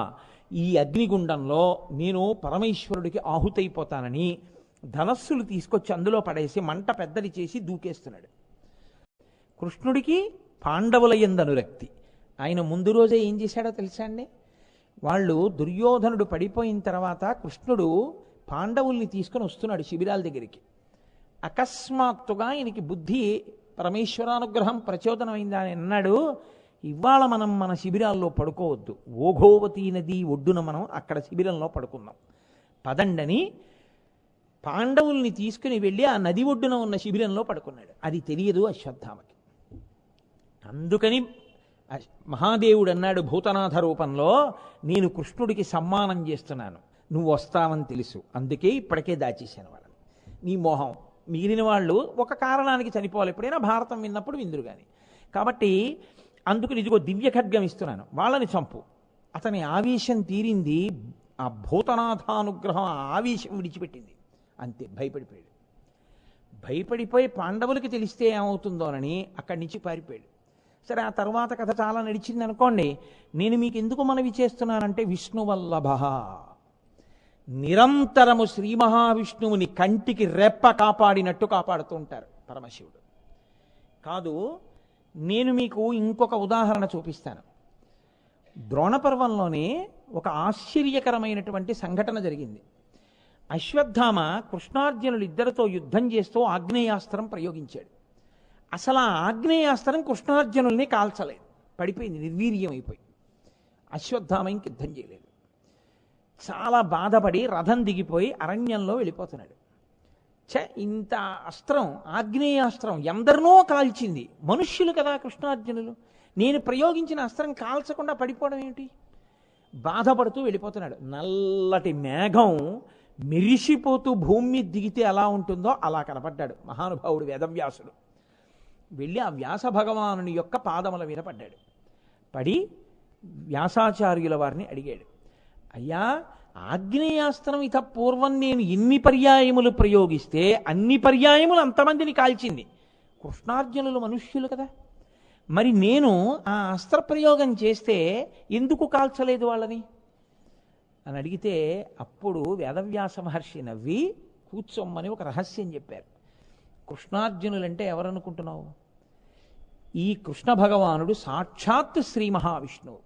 ఈ అగ్నిగుండంలో నేను పరమేశ్వరుడికి ఆహుతైపోతానని ధనస్సులు తీసుకొచ్చి అందులో పడేసి మంట పెద్దది చేసి దూకేస్తున్నాడు. కృష్ణుడికి పాండవుల యందు అనురక్తి. ఆయన ముందు రోజే ఏం చేశాడో తెలుసా అండి? వాళ్ళు దుర్యోధనుడు పడిపోయిన తర్వాత కృష్ణుడు పాండవుల్ని తీసుకొని వస్తున్నాడు శిబిరాల దగ్గరికి. అకస్మాత్తుగా ఆయనకి బుద్ధి పరమేశ్వరానుగ్రహం ప్రచోదనమైందా అని అన్నాడు, ఇవాళ మనం మన శిబిరాల్లో పడుకోవద్దు, ఓఘోవతీ నది ఒడ్డున మనం అక్కడ శిబిరంలో పడుకుందాం పదండని పాండవుల్ని తీసుకుని వెళ్ళి ఆ నది ఒడ్డున ఉన్న శిబిరంలో పడుకున్నాడు. అది తెలియదు అశ్వత్థామకి. అందుకని మహాదేవుడు అన్నాడు భూతనాథ రూపంలో, నేను కృష్ణుడికి సమ్మానం చేస్తున్నాను, నువ్వు వస్తావని తెలుసు, అందుకే ఇప్పటికే దాచేశాను వాళ్ళని. నీ మోహం. మిగిలిన వాళ్ళు ఒక కారణానికి చనిపోవాలి, ఎప్పుడైనా భారతం విన్నప్పుడు విందురు కానీ. కాబట్టి అందుకు ఇదిగో దివ్య ఖడ్గం ఇస్తున్నాను, వాళ్ళని చంపు. అతని ఆవేశం తీరింది. ఆ భూతనాథానుగ్రహం ఆ ఆవేశం విడిచిపెట్టింది. అంతే, భయపడిపోయాడు. భయపడిపోయి పాండవులకి తెలిస్తే ఏమవుతుందోనని అక్కడి నుంచి పారిపోయాడు. సరే, ఆ తర్వాత కథ చాలా నడిచింది అనుకోండి. నేను మీకు ఎందుకు మనవి చేస్తున్నానంటే, విష్ణువల్లభ, నిరంతరము శ్రీ మహావిష్ణువుని కంటికి రెప్ప కాపాడినట్టు కాపాడుతూ ఉంటారు పరమశివుడు. కాదు, నేను మీకు ఇంకొక ఉదాహరణ చూపిస్తాను. ద్రోణపర్వంలోనే ఒక ఆశ్చర్యకరమైనటువంటి సంఘటన జరిగింది. అశ్వత్థామ కృష్ణార్జునులు ఇద్దరితో యుద్ధం చేస్తూ ఆగ్నేయాస్త్రం ప్రయోగించాడు. అసలు ఆ ఆగ్నేయాస్త్రం కృష్ణార్జునుల్ని కాల్చలేదు, పడిపోయింది, నిర్వీర్యం అయిపోయి. అశ్వత్థామ ఇంక యుద్ధం చేయలేదు. చాలా బాధపడి రథం దిగిపోయి అరణ్యంలో వెళ్ళిపోతున్నాడు. ఇంత అస్త్రం, ఆగ్నేయాస్త్రం ఎందరినో కాల్చింది. మనుష్యులు కదా కృష్ణార్జునులు, నేను ప్రయోగించిన అస్త్రం కాల్చకుండా పడిపోవడం ఏమిటి? బాధపడుతూ వెళ్ళిపోతున్నాడు. నల్లటి మేఘం మెరిసిపోతూ భూమి మీద దిగితే ఎలా ఉంటుందో అలా కనపడ్డాడు మహానుభావుడు వేదవ్యాసుడు. వెళ్ళి ఆ వ్యాస భగవానుని యొక్క పాదముల మీద పడ్డాడు. పడి వ్యాసాచార్యుల వారిని అడిగాడు, అయ్యా, ఆగ్నేయాస్త్రం ఇత పూర్వం నేను ఎన్ని పర్యాయములు ప్రయోగిస్తే అన్ని పర్యాయములు అంతమందిని కాల్చింది. కృష్ణార్జునులు మనుష్యులు కదా, మరి నేను ఆ అస్త్ర ప్రయోగం చేస్తే ఎందుకు కాల్చలేదు వాళ్ళని అని అడిగితే, అప్పుడు వేదవ్యాస మహర్షి నవ్వి కూర్చోమ్మని ఒక రహస్యం చెప్పారు. కృష్ణార్జునులంటే ఎవరనుకుంటున్నావు? ఈ కృష్ణ భగవానుడు సాక్షాత్ శ్రీ మహావిష్ణువు.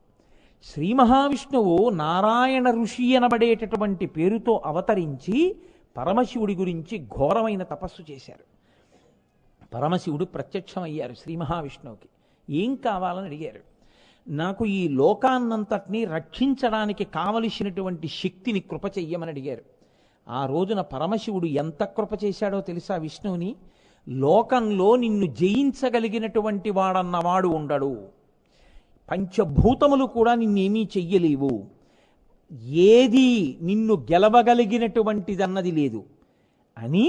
శ్రీ మహావిష్ణువు నారాయణ ఋషి అనబడేటటువంటి పేరుతో అవతరించి పరమశివుడి గురించి ఘోరమైన తపస్సు చేశారు. పరమశివుడు ప్రత్యక్షమయ్యారు శ్రీ మహావిష్ణువుకి. ఏం కావాలని అడిగారు. నాకు ఈ లోకాన్నంతటినీ రక్షించడానికి కావలసినటువంటి శక్తిని కృప చెయ్యమని అడిగారు. ఆ రోజున పరమశివుడు ఎంత కృప చేశాడో తెలుసా విష్ణువుని? లోకంలో నిన్ను జయించగలిగినటువంటి వాడన్నవాడు ఉండడు, పంచభూతములు కూడా నిన్నేమీ చెయ్యలేవు, ఏది నిన్ను గెలవగలిగినటువంటిదన్నది లేదు అని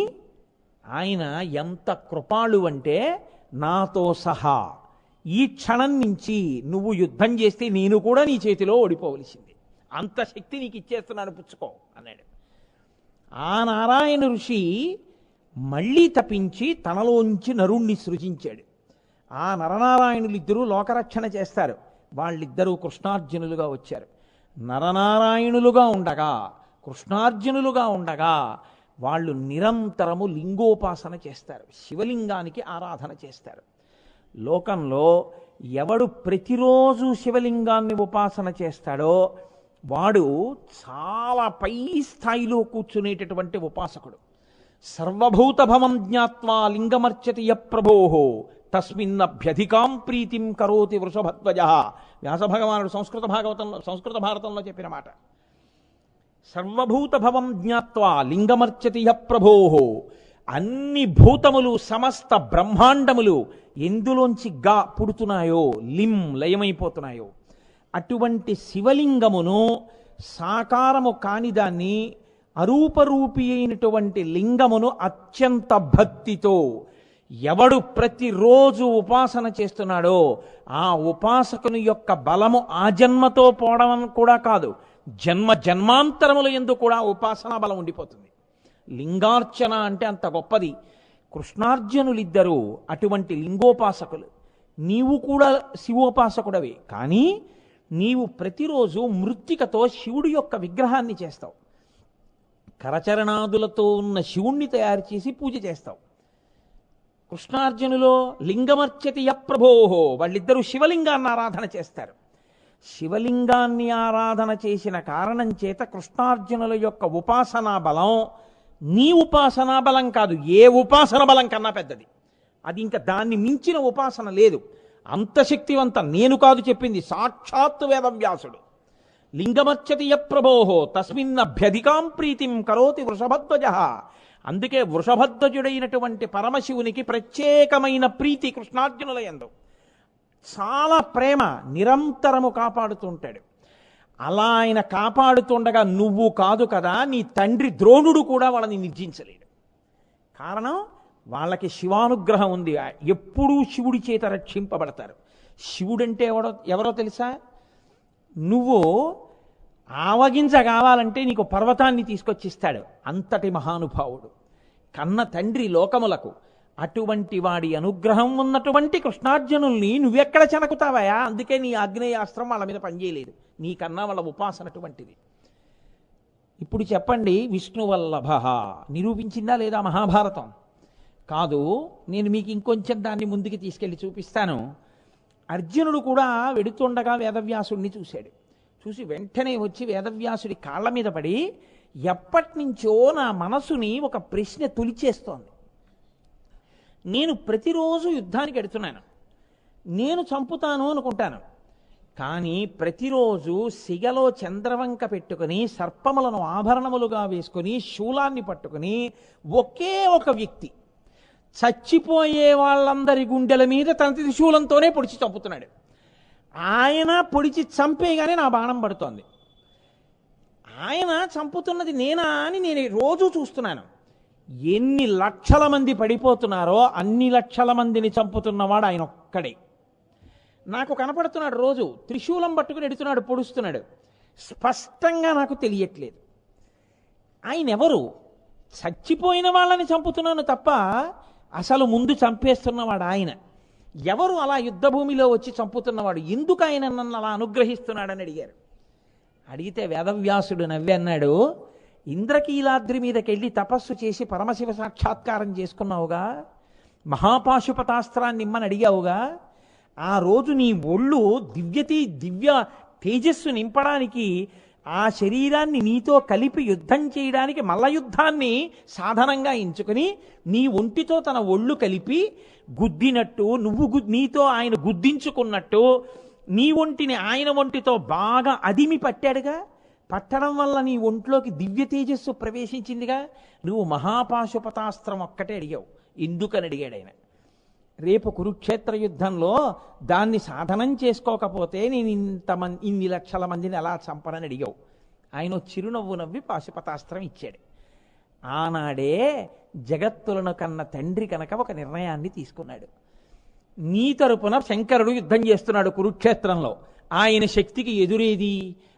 ఆయన ఎంత కృపాళు అంటే, నాతో సహా ఈ క్షణం నుంచి నువ్వు యుద్ధం చేస్తే నేను కూడా నీ చేతిలో ఓడిపోవలసింది, అంత శక్తి నీకు ఇచ్చేస్తున్నాను, పుచ్చుకో అన్నాడు. ఆ నారాయణ ఋషి మళ్ళీ తపించి తనలోంచి నరుణ్ణి సృజించాడు. ఆ నరనారాయణులు ఇద్దరూ లోకరక్షణ చేస్తారు. వాళ్ళిద్దరూ కృష్ణార్జునులుగా వచ్చారు. నరనారాయణులుగా ఉండగా, కృష్ణార్జునులుగా ఉండగా వాళ్ళు నిరంతరము లింగోపాసన చేస్తారు, శివలింగానికి ఆరాధన చేస్తారు. లోకంలో ఎవడు ప్రతిరోజు శివలింగాన్ని ఉపాసన చేస్తాడో వాడు చాలా పై స్థాయిలో కూర్చునేటటువంటి ఉపాసకుడు. సర్వభూతభవం జ్ఞాత్వా లింగమర్చతి య ప్రభోః తస్మిన్నభ్యధికాం ప్రీతిం కరోతి వృషభధ్వజ వ్యాసభగవానుడు సంస్కృత భారతంలో చెప్పిన మాట. సర్వభూత భవం జ్ఞాత్వా లింగమర్చతి యః ప్రభోః. అన్ని భూతములు సమస్త బ్రహ్మాండములు ఎందులోంచి గా పుడుతున్నాయో, లయమైపోతున్నాయో అటువంటి శివలింగమును సాకారము కాని దాన్ని అరూపరూపి అయినటువంటి లింగమును అత్యంత భక్తితో ఎవడు ప్రతిరోజు ఉపాసన చేస్తున్నాడో ఆ ఉపాసకుని యొక్క బలము ఆ జన్మతో పోవడం కూడా కాదు, జన్మాంతరముల యందు కూడా ఉపాసనా బలం ఉండిపోతుంది. లింగార్చన అంటే అంత గొప్పది. కృష్ణార్జునులిద్దరూ అటువంటి లింగోపాసకులు. నీవు కూడా శివోపాసకుడవే, కానీ నీవు ప్రతిరోజు మృత్తికతో శివుడి యొక్క విగ్రహాన్ని చేస్తావు. కరచరణాదులతో ఉన్న శివుణ్ణి తయారు చేసి పూజ చేస్తావు. కృష్ణార్జునులో లింగమర్చతి యః ప్రభోః, వాళ్ళిద్దరూ శివలింగాన్ని ఆరాధన చేస్తారు. శివలింగాన్ని ఆరాధన చేసిన కారణం చేత కృష్ణార్జునుల యొక్క ఉపాసనా బలం నీ ఉపాసనా బలం కాదు, ఏ ఉపాసన బలం కన్నా పెద్దది. అది ఇంకా దాన్ని మించిన ఉపాసన లేదు. అంత శక్తివంత నేను కాదు చెప్పింది, సాక్షాత్ వేదవ్యాసుడు. లింగమర్చతి యః ప్రభోః తస్మిన్నభ్యధికాం ప్రీతిం కరోతి వృషభధ్వజః. అందుకే వృషభధ్వజుడైనటువంటి పరమశివునికి ప్రత్యేకమైన ప్రీతి కృష్ణార్జునుల యందు. చాలా ప్రేమ, నిరంతరము కాపాడుతుంటాడు. అలా ఆయన కాపాడుతుండగా నువ్వు కాదు కదా, నీ తండ్రి ద్రోణుడు కూడా వాళ్ళని నిర్జించలేడు. కారణం వాళ్ళకి శివానుగ్రహం ఉంది, ఎప్పుడూ శివుడి చేత రక్షింపబడతారు. శివుడంటే ఎవరో తెలుసా? నువ్వు ఆవగింజ కావాలంటే నీకు పర్వతాన్ని తీసుకొచ్చిస్తాడు, అంతటి మహానుభావుడు. కన్న తండ్రి లోకములకు. అటువంటి వాడి అనుగ్రహం ఉన్నటువంటి కృష్ణార్జునుల్ని నువ్వెక్కడ చెనకుతావయా? అందుకే నీ ఆగ్నేయాస్త్రం వాళ్ళ మీద పనిచేయలేదు, నీకన్నా వాళ్ళ ఉపాసన అటువంటిది. ఇప్పుడు చెప్పండి, విష్ణువల్లభ నిరూపించిందా లేదా మహాభారతం? కాదు, నేను మీకు ఇంకొంచెం దాన్ని ముందుకు తీసుకెళ్ళి చూపిస్తాను. అర్జునుడు కూడా వెడుతుండగా వేదవ్యాసుడిని చూశాడు. చూసి వెంటనే వచ్చి వేదవ్యాసుడి కాళ్ళ మీద పడి, ఎప్పటి నుంచో నా మనసుని ఒక ప్రశ్న తొలిచేస్తోంది. నేను ప్రతిరోజు యుద్ధానికి ఎడుతున్నాను, నేను చంపుతాను అనుకుంటాను, కానీ ప్రతిరోజు సిగలో చంద్రవంక పెట్టుకుని సర్పములను ఆభరణములుగా వేసుకుని శూలాన్ని పట్టుకుని ఒకే ఒక వ్యక్తి చచ్చిపోయే వాళ్ళందరి గుండెల మీద తన త్రిశూలంతోనే పొడిచి చంపుతున్నాడు. ఆయన పొడిచి చంపేగానే నా బాణం పడుతోంది. ఆయన చంపుతున్నది నేనా అని నేను రోజు చూస్తున్నాను. ఎన్ని లక్షల మంది పడిపోతున్నారో అన్ని లక్షల మందిని చంపుతున్నవాడు ఆయన ఒక్కడే నాకు కనపడుతున్నాడు. రోజు త్రిశూలం పట్టుకుని ఎడుతున్నాడు, పొడుస్తున్నాడు. స్పష్టంగా నాకు తెలియట్లేదు ఆయన ఎవరు. చచ్చిపోయిన వాళ్ళని చంపుతున్నాను తప్ప అసలు ముందు చంపేస్తున్నవాడు ఆయన ఎవరు? అలా యుద్ధభూమిలో వచ్చి చంపుతున్నవాడు ఎందుకు ఆయన నన్ను అలా అనుగ్రహిస్తున్నాడని అడిగారు. అడిగితే వేదవ్యాసుడు నవ్వి అన్నాడు, ఇంద్రకీలాద్రి మీదకెళ్ళి తపస్సు చేసి పరమశివ సాక్షాత్కారం చేసుకున్నావుగా, మహాపాశుపతాస్త్రాన్ని ఇమ్మని అడిగావుగా, ఆ రోజు నీ ఒళ్ళు దివ్య తేజస్సు నింపడానికి ఆ శరీరాన్ని నీతో కలిపి యుద్ధం చేయడానికి మల్ల యుద్ధాన్ని సాధనంగా ఎంచుకుని నీ ఒంటితో తన ఒళ్ళు కలిపి గుద్దినట్టు, నీతో ఆయన గుద్దించుకున్నట్టు నీ ఒంటిని ఆయన ఒంటితో బాగా అదిమి పట్టాడుగా. పట్టడం వల్ల నీ ఒంట్లోకి దివ్య తేజస్సు ప్రవేశించిందిగా. నువ్వు మహాపాశుపతాస్త్రం ఒక్కటే అడిగావు, ఎందుకని అడిగాడు ఆయన. రేపు కురుక్షేత్ర యుద్ధంలో దాన్ని సాధనం చేసుకోకపోతే నేను ఇన్ని లక్షల మందిని ఎలా చంపనని అడిగావు. ఆయన చిరునవ్వు నవ్వి పాశుపతాస్త్రం ఇచ్చాడు. ఆనాడే జగత్తులను కన్న తండ్రి కనుక ఒక నిర్ణయాన్ని తీసుకున్నాడు. నీ తరపున శంకరుడు యుద్ధం చేస్తున్నాడు కురుక్షేత్రంలో, ఆయన శక్తికి ఎదురేది,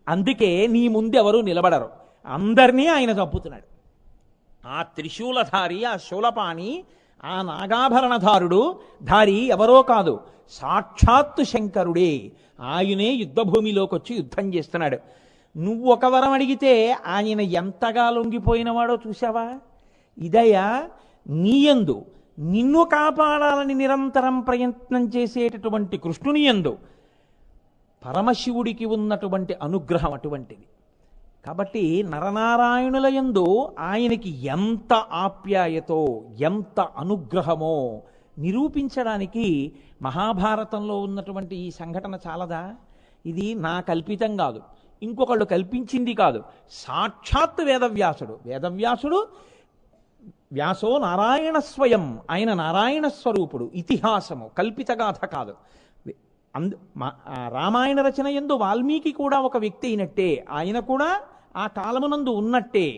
అందుకే నీ ముందెవరూ నిలబడరు, అందరినీ ఆయన చంపుతున్నాడు. ఆ త్రిశూలధారి, ఆ శూలపాణి, ఆ నాగాభరణధారుడు ధారి ఎవరో కాదు, సాక్షాత్తు శంకరుడే. ఆయనే యుద్ధభూమిలోకి వచ్చి యుద్ధం చేస్తున్నాడు. నువ్వు ఒక వరం అడిగితే ఆయన ఎంతగా లొంగిపోయినవాడో చూసావా. ఇదయ్యా నీయందు నిన్ను కాపాడాలని నిరంతరం ప్రయత్నం చేసేటటువంటి కృష్ణుని యందు పరమశివుడికి ఉన్నటువంటి అనుగ్రహం అటువంటిది. కాబట్టి నరనారాయణుల యందు ఆయనకి ఎంత ఆప్యాయతో ఎంత అనుగ్రహమో నిరూపించడానికి మహాభారతంలో ఉన్నటువంటి ఈ సంఘటన చాలదా. ఇది నా కల్పితం కాదు, ఇంకొకళ్ళు కల్పించింది కాదు, సాక్షాత్ వేదవ్యాసుడు వ్యాసో నారాయణ స్వయం, ఆయన నారాయణ స్వరూపుడు, ఇతిహాసము, కల్పితగాథ కాదు. రామాయణ రచన యందు వాల్మీకి కూడా ఒక వ్యక్తి అయినట్టే, ఆయన కూడా ఆ కాలమునందు ఉన్నట్టే.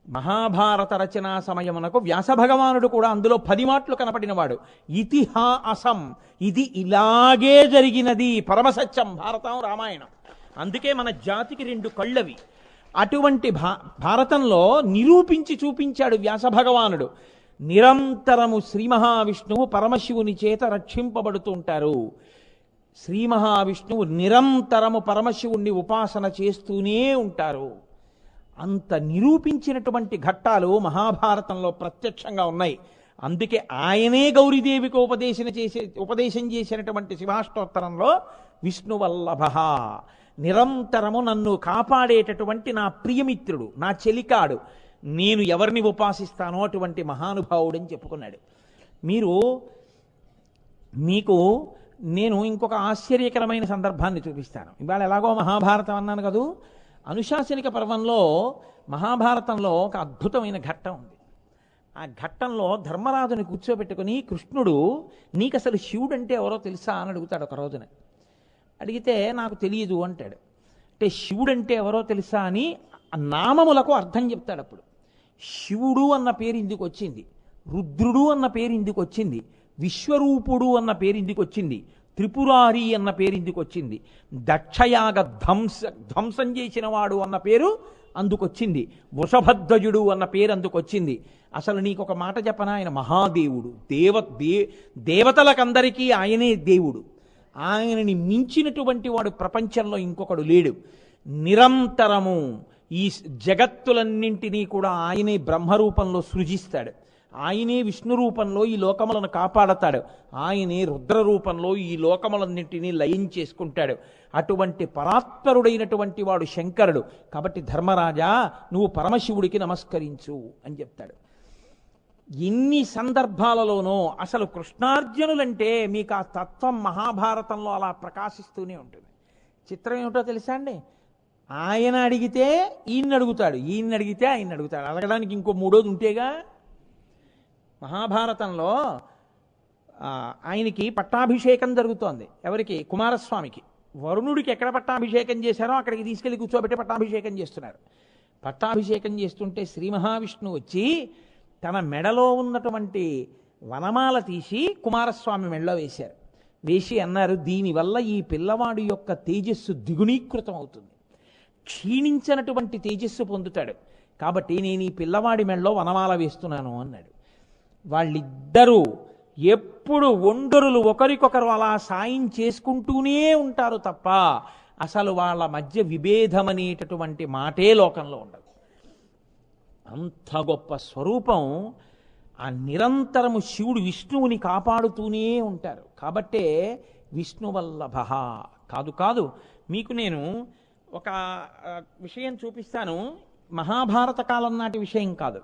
మహాభారత రచనా సమయమునకు వ్యాస భగవానుడు కూడా అందులో 10 మాటలు కనపడినవాడు. ఇతిహాసం, ఇది ఇలాగే జరిగినది, పరమసత్యం భారతం రామాయణం. అందుకే మన జాతికి 2 కళ్ళవి. అటువంటి భారతంలో నిరూపించి చూపించాడు వ్యాస భగవానుడు. నిరంతరము శ్రీ మహావిష్ణువు పరమశివుని చేత రక్షింపబడుతూ ఉంటారు. శ్రీ మహావిష్ణువు నిరంతరము పరమశివుణ్ణి ఉపాసన చేస్తూనే ఉంటారు. అంత నిరూపించినటువంటి ఘట్టాలు మహాభారతంలో ప్రత్యక్షంగా ఉన్నాయి. అందుకే ఆయనే గౌరీదేవికి ఉపదేశం చేసినటువంటి శివాష్టోత్తరంలో విష్ణువల్లభ, నిరంతరము నన్ను కాపాడేటటువంటి నా ప్రియమిత్రుడు, నా చెలికాడు, నేను ఎవరిని ఉపాసిస్తానో అటువంటి మహానుభావుడని చెప్పుకున్నాడు. మీకు నేను ఇంకొక ఆశ్చర్యకరమైన సందర్భాన్ని చూపిస్తాను. ఇవాళ ఎలాగో మహాభారతం అన్నాను కదూ, అనుశాసనిక పర్వంలో మహాభారతంలో ఒక అద్భుతమైన ఘట్టం ఉంది. ఆ ఘట్టంలో ధర్మరాజుని కూర్చోబెట్టుకుని కృష్ణుడు, నీకు అసలు శివుడు అంటే ఎవరో తెలుసా అని అడుగుతాడు ఒక రోజున. అడిగితే నాకు తెలియదు అంటాడు. అంటే శివుడు అంటే ఎవరో తెలుసా అని నామములకు అర్థం చెప్తాడు. అప్పుడు శివుడు అన్న పేరు ఇందుకు వచ్చింది, రుద్రుడు అన్న పేరు ఇందుకు వచ్చింది, విశ్వరూపుడు అన్న పేరు ఇందుకు వచ్చింది, త్రిపురారి అన్న పేరు ఇందుకు వచ్చింది, దక్షయాగ ధ్వంసం చేసిన వాడు అన్న పేరు అందుకొచ్చింది, వృషభధ్వజుడు అన్న పేరు అందుకొచ్చింది. అసలు నీకు ఒక మాట చెప్పనా, ఆయన మహాదేవుడు, దేవతలకందరికీ ఆయనే దేవుడు. ఆయనని మించినటువంటి వాడు ప్రపంచంలో ఇంకొకడు లేడు. నిరంతరము ఈ జగత్తులన్నింటినీ కూడా ఆయనే బ్రహ్మరూపంలో సృజిస్తాడు, ఆయనే విష్ణు రూపంలో ఈ లోకములను కాపాడతాడు, ఆయనే రుద్ర రూపంలో ఈ లోకములన్నింటినీ లయం చేసుకుంటాడు. అటువంటి పరాత్పరుడైనటువంటి వాడు శంకరుడు. కాబట్టి ధర్మరాజా, నువ్వు పరమశివుడికి నమస్కరించు అని చెప్తాడు. ఎన్ని సందర్భాలలోనో అసలు కృష్ణార్జునులంటే మీకు ఆ తత్వం మహాభారతంలో అలా ప్రకాశిస్తూనే ఉంటుంది. చిత్రం ఏమిటో తెలుసా అండి, ఆయన అడిగితే ఈయన్ని అడుగుతాడు, ఈయన్ని అడిగితే ఆయన్ని అడుగుతాడు. అడగడానికి ఇంకో మూడోది ఉంటేగా. మహాభారతంలో ఆయనకి పట్టాభిషేకం జరుగుతోంది. ఎవరికి? కుమారస్వామికి. వరుణుడికి ఎక్కడ పట్టాభిషేకం చేశారో అక్కడికి తీసుకెళ్లి కూర్చోబెట్టి పట్టాభిషేకం చేస్తున్నారు. పట్టాభిషేకం చేస్తుంటే శ్రీ మహావిష్ణువు వచ్చి తన మెడలో ఉన్నటువంటి వనమాల తీసి కుమారస్వామి మెడలో వేశారు. వేసి అన్నారు, దీనివల్ల ఈ పిల్లవాడి యొక్క తేజస్సు ద్విగుణీకృతం అవుతుంది, క్షీణించినటువంటి తేజస్సు పొందుతాడు, కాబట్టి నేను ఈ పిల్లవాడి మెడలో వనమాల వేస్తున్నాను అన్నాడు. వాళ్ళిద్దరూ ఎప్పుడు ఒండరులు ఒకరికొకరు అలా సాయం చేసుకుంటూనే ఉంటారు తప్ప అసలు వాళ్ళ మధ్య విభేదం అనేటటువంటి మాటే లోకంలో ఉండదు. అంత గొప్ప స్వరూపం. ఆ నిరంతరము శివుడు విష్ణువుని కాపాడుతూనే ఉంటారు. కాబట్టే విష్ణువల్లభ. కాదు మీకు నేను ఒక విషయం చూపిస్తాను. మహాభారత కాలం నాటి విషయం కాదు.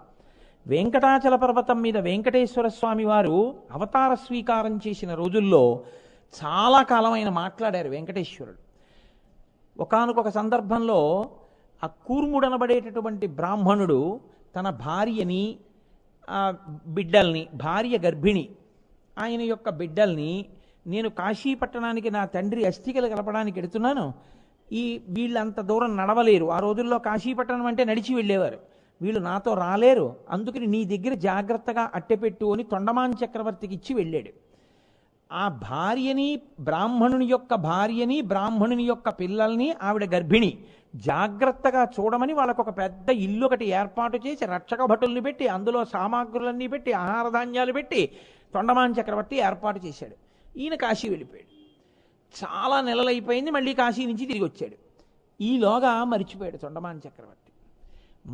వెంకటాచల పర్వతం మీద వెంకటేశ్వర స్వామి వారు అవతార స్వీకారం చేసిన రోజుల్లో చాలా కాలం ఆయన మాట్లాడారు వెంకటేశ్వరుడు. ఒకానొక సందర్భంలో ఆ కూర్ముడనబడేటటువంటి బ్రాహ్మణుడు తన భార్యని, బిడ్డల్ని, భార్య గర్భిణి, ఆయన యొక్క బిడ్డల్ని, నేను కాశీ పట్టణానికి నా తండ్రి అస్థికలు కలపడానికి ఎడుతున్నాను, వీళ్ళంత దూరం నడవలేరు. ఆ రోజుల్లో కాశీపట్టణం అంటే నడిచి వెళ్ళేవారు, వీళ్ళు నాతో రాలేరు, అందుకని నీ దగ్గర జాగ్రత్తగా అట్టెపెట్టు అని తొండమాన్ చక్రవర్తికి ఇచ్చి వెళ్ళాడు. ఆ భార్యని, బ్రాహ్మణుని యొక్క భార్యని, బ్రాహ్మణుని యొక్క పిల్లల్ని, ఆవిడ గర్భిణి, జాగ్రత్తగా చూడమని వాళ్ళకు ఒక పెద్ద ఇల్లు ఒకటి ఏర్పాటు చేసి రక్షక భటుల్ని పెట్టి అందులో సామాగ్రులన్నీ పెట్టి ఆహార ధాన్యాలు పెట్టి తొండమాన్ చక్రవర్తి ఏర్పాటు చేశాడు. ఈయన కాశీ వెళ్ళిపోయాడు. చాలా నెలలైపోయింది, మళ్ళీ కాశీ నుంచి తిరిగి వచ్చాడు. ఈలోగా మరిచిపోయాడు తొండమాన్ చక్రవర్తి.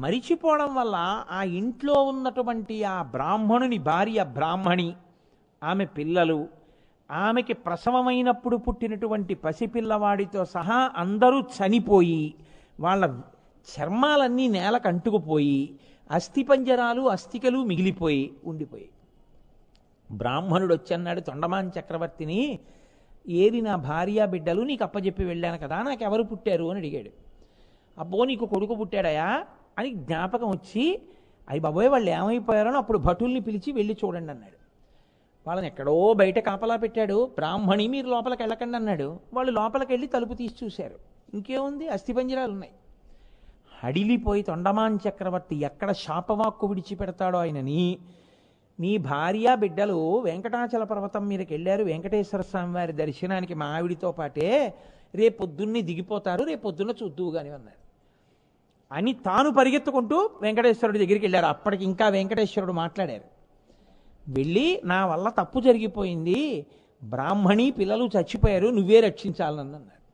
మరిచిపోవడం వల్ల ఆ ఇంట్లో ఉన్నటువంటి ఆ బ్రాహ్మణుని భార్య బ్రాహ్మణి, ఆమె పిల్లలు, ఆమెకి ప్రసవమైనప్పుడు పుట్టినటువంటి పసిపిల్లవాడితో సహా అందరూ చనిపోయి వాళ్ళ చర్మాలన్నీ నేలకు అంటుకుపోయి అస్థిపంజరాలు అస్థికలు మిగిలిపోయి ఉండిపోయి. బ్రాహ్మణుడు వచ్చి అన్నాడు తొండమాన్ చక్రవర్తిని, ఏరి నా భార్య బిడ్డలు నీకు అప్పచెప్పి వెళ్ళాను కదా, నాకెవరు పుట్టారు అని అడిగాడు. అబ్బో నీకు కొడుకు పుట్టాడయా అని జ్ఞాపకం వచ్చి, అయ్యి బాబోయ్ వాళ్ళు ఏమైపోయారో అప్పుడు భటుల్ని పిలిచి వెళ్ళి చూడండి అన్నాడు. వాళ్ళని ఎక్కడో బయట కాపలా పెట్టాడు. బ్రాహ్మణి మీరు లోపలికి వెళ్ళకండి అన్నాడు. వాళ్ళు లోపలికి వెళ్ళి తలుపు తీసి చూశారు. ఇంకేముంది, అస్థిపంజరాలు ఉన్నాయి. హడిలిపోయి తొండమాన్ చక్రవర్తి ఎక్కడ శాపవాక్కు విడిచిపెడతాడో ఆయనని, నీ భార్య బిడ్డలు వెంకటాచల పర్వతం మీదకి వెళ్ళారు వెంకటేశ్వర స్వామి వారి దర్శనానికి మా ఆవిడితో పాటే, రేపొద్దున్నే దిగిపోతారు, రేపొద్దున్న చూద్దువు కానీ అన్నారు. అని తాను పరిగెత్తుకుంటూ వెంకటేశ్వరుడి దగ్గరికి వెళ్ళారు. అప్పటికి ఇంకా వెంకటేశ్వరుడు మాట్లాడారు. వెళ్ళి నా వల్ల తప్పు జరిగిపోయింది, బ్రాహ్మణి పిల్లలు చచ్చిపోయారు, నువ్వే రక్షించాలని అన్నారు.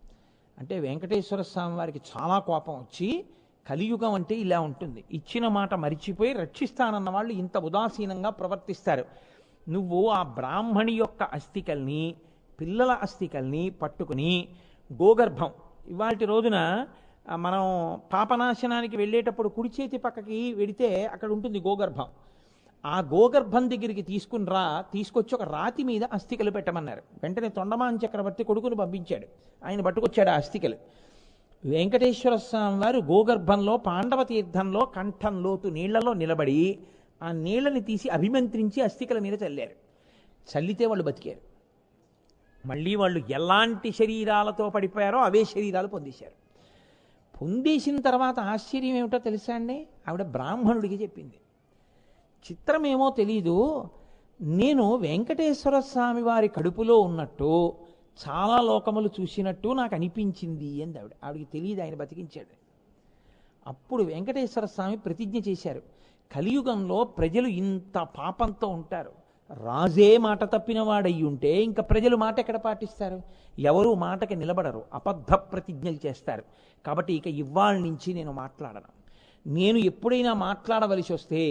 అంటే వెంకటేశ్వర స్వామి వారికి చాలా కోపం వచ్చి, కలియుగం అంటే ఇలా ఉంటుంది, ఇచ్చిన మాట మరిచిపోయి రక్షిస్తానన్న వాళ్ళు ఇంత ఉదాసీనంగా ప్రవర్తిస్తారు. నువ్వు ఆ బ్రాహ్మణి యొక్క అస్థికల్ని పిల్లల అస్థికల్ని పట్టుకుని గోగర్భం, ఇవాల్టి రోజున మనం పాపనాశనానికి వెళ్ళేటప్పుడు కుడి చేతి పక్కకి వెడితే అక్కడ ఉంటుంది గోగర్భం. ఆ గోగర్భం దగ్గరికి తీసుకొచ్చి ఒక రాతి మీద అస్థికలు పెట్టమన్నారు. వెంటనే తొండమాన్ చక్రవర్తి కొడుకును పంపించాడు. ఆయన పట్టుకొచ్చాడు ఆ అస్థికలు. వెంకటేశ్వర స్వామి వారు గోగర్భంలో పాండవ తీర్థంలో కంఠం లోతు నీళ్లలో నిలబడి ఆ నీళ్లని తీసి అభిమంత్రించి అస్థికల మీద చల్లారు. చల్లితే వాళ్ళు బతికారు. మళ్ళీ వాళ్ళు ఎలాంటి శరీరాలతో పడిపోయారో అవే శరీరాలు పొందేశారు. పొందేసిన తర్వాత ఆశ్చర్యం ఏమిటో తెలుసా అండి, ఆవిడ బ్రాహ్మణుడికి చెప్పింది. చిత్రమేమో తెలీదు, నేను వెంకటేశ్వర స్వామి వారి కడుపులో ఉన్నట్టు చాలా లోకములు చూసినట్టు నాకు అనిపించింది అంది ఆవిడ. ఆవిడికి తెలియదు ఆయన బతికించాడు. అప్పుడు వెంకటేశ్వర స్వామి ప్రతిజ్ఞ చేశారు, కలియుగంలో ప్రజలు ఇంత పాపంతో ఉంటారు, రాజే మాట తప్పిన వాడయ్యి ఉంటే ఇంకా ప్రజలు మాట ఎక్కడ పాటిస్తారు, ఎవరు మాటకి నిలబడరు, అబద్ధ ప్రతిజ్ఞలు చేస్తారు. కాబట్టి ఇక ఇవాళ నుంచి నేను మాట్లాడను. నేను ఎప్పుడైనా మాట్లాడవలసి వస్తే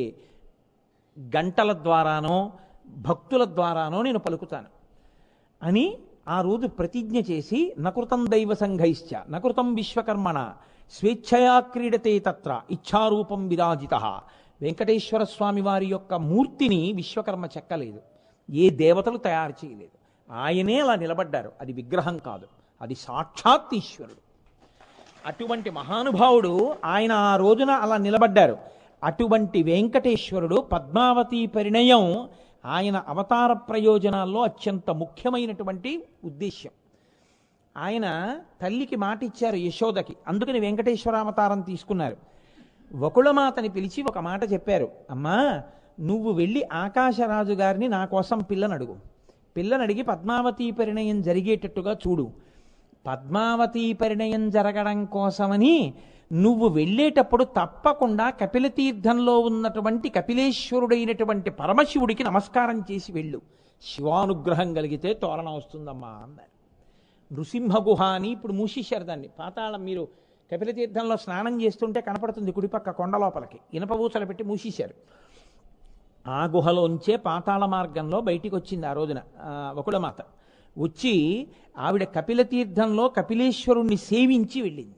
గంటల ద్వారానో భక్తుల ద్వారానో నేను పలుకుతాను అని ఆ రోజు ప్రతిజ్ఞ చేసి, నకృతం దైవ సంఘైశ్చ నకృతం విశ్వకర్మణ స్వేచ్ఛయా క్రీడతే తత్ర ఇచ్ఛారూపం విరాజిత. వెంకటేశ్వర స్వామి వారి యొక్క మూర్తిని విశ్వకర్మ చెక్కలేదు, ఏ దేవతలు తయారు చేయలేదు, ఆయనే అలా నిలబడ్డారు. అది విగ్రహం కాదు, అది సాక్షాత్ ఈశ్వరుడు. అటువంటి మహానుభావుడు ఆయన ఆ రోజున అలా నిలబడ్డారు. అటువంటి వెంకటేశ్వరుడు పద్మావతి పరిణయం ఆయన అవతార ప్రయోజనాల్లో అత్యంత ముఖ్యమైనటువంటి ఉద్దేశ్యం. ఆయన తల్లికి మాట ఇచ్చారు యశోదకి, అందుకని వెంకటేశ్వర అవతారం తీసుకున్నారు. వకుళమాతని పిలిచి ఒక మాట చెప్పారు, అమ్మా నువ్వు వెళ్ళి ఆకాశరాజు గారిని నా కోసం పిల్లనడుగు, పిల్లనడిగి పద్మావతి పరిణయం జరిగేటట్టుగా చూడు. పద్మావతి పరిణయం జరగడం కోసమని నువ్వు వెళ్ళేటప్పుడు తప్పకుండా కపిలతీర్థంలో ఉన్నటువంటి కపిలేశ్వరుడైనటువంటి పరమశివుడికి నమస్కారం చేసి వెళ్ళు, శివానుగ్రహం కలిగితే తోరణం వస్తుందమ్మా అన్నారు. నృసింహగుహ అని ఇప్పుడు మూసేశారు దాన్ని. పాతాళం మీరు కపిలతీర్థంలో స్నానం చేస్తుంటే కనపడుతుంది కుడిపక్క కొండ లోపలికి, ఇనపవూసలు పెట్టి మూసేశారు. ఆ గుహలోంచే పాతాళ మార్గంలో బయటికి వచ్చింది ఆ రోజున వకుళమాత. వచ్చి ఆవిడ కపిలతీర్థంలో కపిలేశ్వరుణ్ణి సేవించి వెళ్ళింది.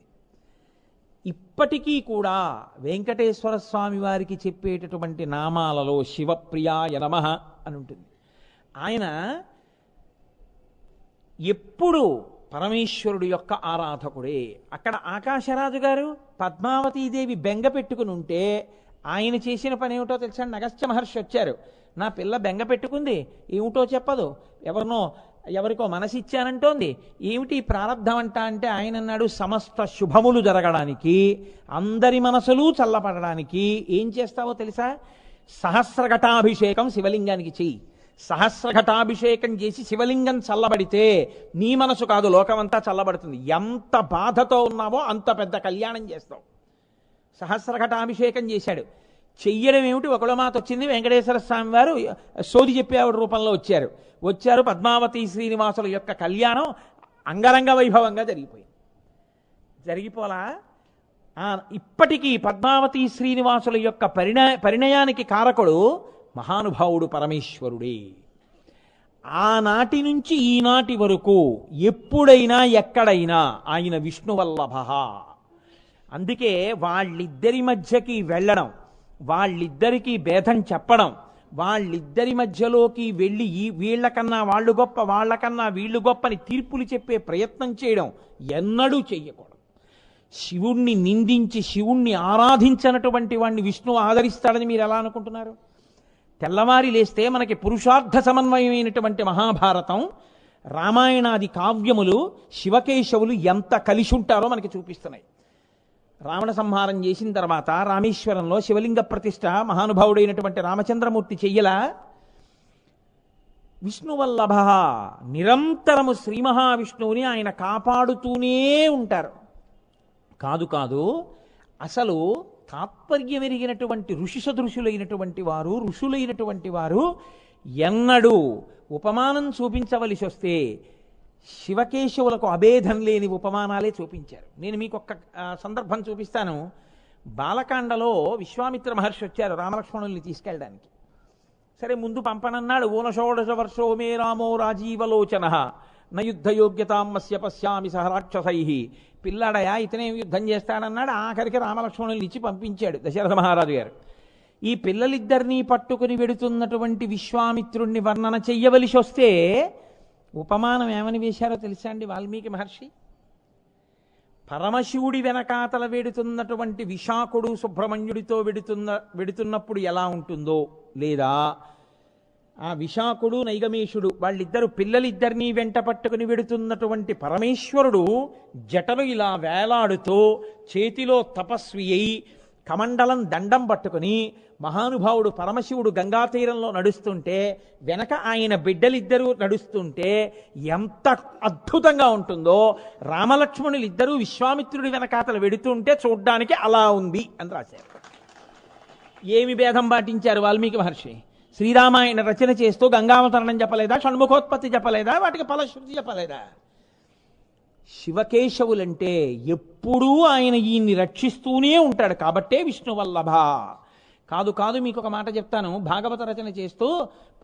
ఇప్పటికీ కూడా వెంకటేశ్వర స్వామి వారికి చెప్పేటటువంటి నామాలలో శివప్రియాయ నమః అని ఉంటుంది. ఆయన ఎప్పుడు పరమేశ్వరుడు యొక్క ఆరాధకుడే. అక్కడ ఆకాశరాజు గారు పద్మావతీదేవి బెంగ పెట్టుకుని ఉంటే ఆయన చేసిన పని ఏమిటో తెలుసా, అగస్త్య మహర్షి వచ్చారు, నా పిల్ల బెంగ పెట్టుకుంది, ఏమిటో చెప్పదు, ఎవరికో మనసిచ్చానంటోంది, ఏమిటి ప్రారంధం అంట అంటే ఆయన అన్నాడు, సమస్త శుభములు జరగడానికి అందరి మనసులు చల్లపడడానికి ఏం చేస్తావో తెలుసా, సహస్రఘటాభిషేకం శివలింగానికి చెయ్యి. సహస్రఘటాభిషేకం చేసి శివలింగం చల్లబడితే నీ మనసు కాదు లోకమంతా చల్లబడుతుంది. ఎంత బాధతో ఉన్నావో అంత పెద్ద కళ్యాణం చేస్తావు. సహస్రఘటాభిషేకం చేశాడు. చెయ్యడం ఏమిటి, వకుళమాత వచ్చింది, వెంకటేశ్వర స్వామి వారు సోది చెప్పేవాడు రూపంలో వచ్చారు. పద్మావతి శ్రీనివాసుల యొక్క కళ్యాణం అంగరంగ వైభవంగా జరిగిపోలా. ఇప్పటికీ పద్మావతి శ్రీనివాసుల యొక్క పరిణయానికి కారకుడు మహానుభావుడు పరమేశ్వరుడే. ఆనాటి నుంచి ఈనాటి వరకు ఎప్పుడైనా ఎక్కడైనా ఆయన విష్ణువల్లభ. అందుకే వాళ్ళిద్దరి మధ్యకి వెళ్ళడం, వాళ్ళిద్దరికీ భేదం చెప్పడం, వాళ్ళిద్దరి మధ్యలోకి వెళ్ళి వీళ్ళకన్నా వాళ్ళు గొప్ప, వాళ్ళకన్నా వీళ్ళు గొప్పని తీర్పులు చెప్పే ప్రయత్నం చేయడం ఎన్నడూ చెయ్యకూడదు. శివుణ్ణి నిందించి శివుణ్ణి ఆరాధించినటువంటి వాడిని విష్ణువు ఆదరిస్తాడని మీరు ఎలా అనుకుంటున్నారు? తెల్లవారి లేస్తే మనకి పురుషార్థ సమన్వయమైనటువంటి మహాభారతం, రామాయణాది కావ్యములు, శివకేశవులు ఎంత కలిసి ఉంటారో మనకి చూపిస్తున్నాయి. రావణ సంహారం చేసిన తర్వాత రామేశ్వరంలో శివలింగ ప్రతిష్ఠ మహానుభావుడైనటువంటి రామచంద్రమూర్తి చెయ్యలా? విష్ణువల్లభ, నిరంతరము శ్రీ మహావిష్ణువుని ఆయన కాపాడుతూనే ఉంటారు. కాదు కాదు, అసలు తాత్పర్యమెరిగినటువంటి ఋషి సదృశులైనటువంటి వారు, ఋషులైనటువంటి వారు ఎన్నడూ ఉపమానం చూపించవలసి వస్తే శివకేశవులకు అభేదం లేని ఉపమానాలే చూపించారు. నేను మీకు ఒక్క సందర్భం చూపిస్తాను. బాలకాండలో విశ్వామిత్ర మహర్షి వచ్చారు రామలక్ష్మణుల్ని తీసుకెళ్ళడానికి. సరే, ముందు పంపనన్నాడు. ఊనషోడశ వర్షో మే రామో రాజీవలోచన నయుద్ధయోగ్యతామస్య పశ్యామి సహరాక్షసై. పిల్లాడయా, ఇతనేం యుద్ధం చేస్తాడన్నాడు. ఆఖరికి రామలక్ష్మణుల్ని ఇచ్చి పంపించాడు దశరథ మహారాజు గారు. ఈ పిల్లలిద్దరినీ పట్టుకుని వెడుతున్నటువంటి విశ్వామిత్రుణ్ణి వర్ణన చెయ్యవలసి వస్తే ఉపమానం ఏమని వేశారో తెలుసా అండి వాల్మీకి మహర్షి? పరమశివుడి వెనకాతల వెడుతున్నటువంటి విశాఖుడు సుబ్రహ్మణ్యుడితో వెడుతున్నప్పుడు ఎలా ఉంటుందో, లేదా ఆ విశాఖుడు నైగమేషుడు వాళ్ళిద్దరు పిల్లలిద్దరినీ వెంట పట్టుకుని వెడుతున్నటువంటి పరమేశ్వరుడు జటలు ఇలా వేలాడుతూ చేతిలో తపస్వి అయి కమండలం దండం పట్టుకుని మహానుభావుడు పరమశివుడు గంగా తీరంలో నడుస్తుంటే వెనక ఆయన బిడ్డలిద్దరూ నడుస్తుంటే ఎంత అద్భుతంగా ఉంటుందో, రామలక్ష్మణులు ఇద్దరూ విశ్వామిత్రుడి వెనకాతలు వెడుతుంటే చూడ్డానికి అలా ఉంది అని రాశారు. ఏమి భేదం పాటించారు వాల్మీకి మహర్షి? శ్రీరామాయణ రచన చేస్తూ గంగావతరణం చెప్పలేదా? షణ్ముఖోత్పత్తి చెప్పలేదా? వాటికి ఫలశ్రుతి చెప్పలేదా? శివకేశవులంటే ఎప్పుడూ ఆయన ఈయన్ని రక్షిస్తూనే ఉంటాడు కాబట్టే విష్ణువల్లభ. కాదు కాదు, మీకు ఒక మాట చెప్తాను. భాగవత రచన చేస్తూ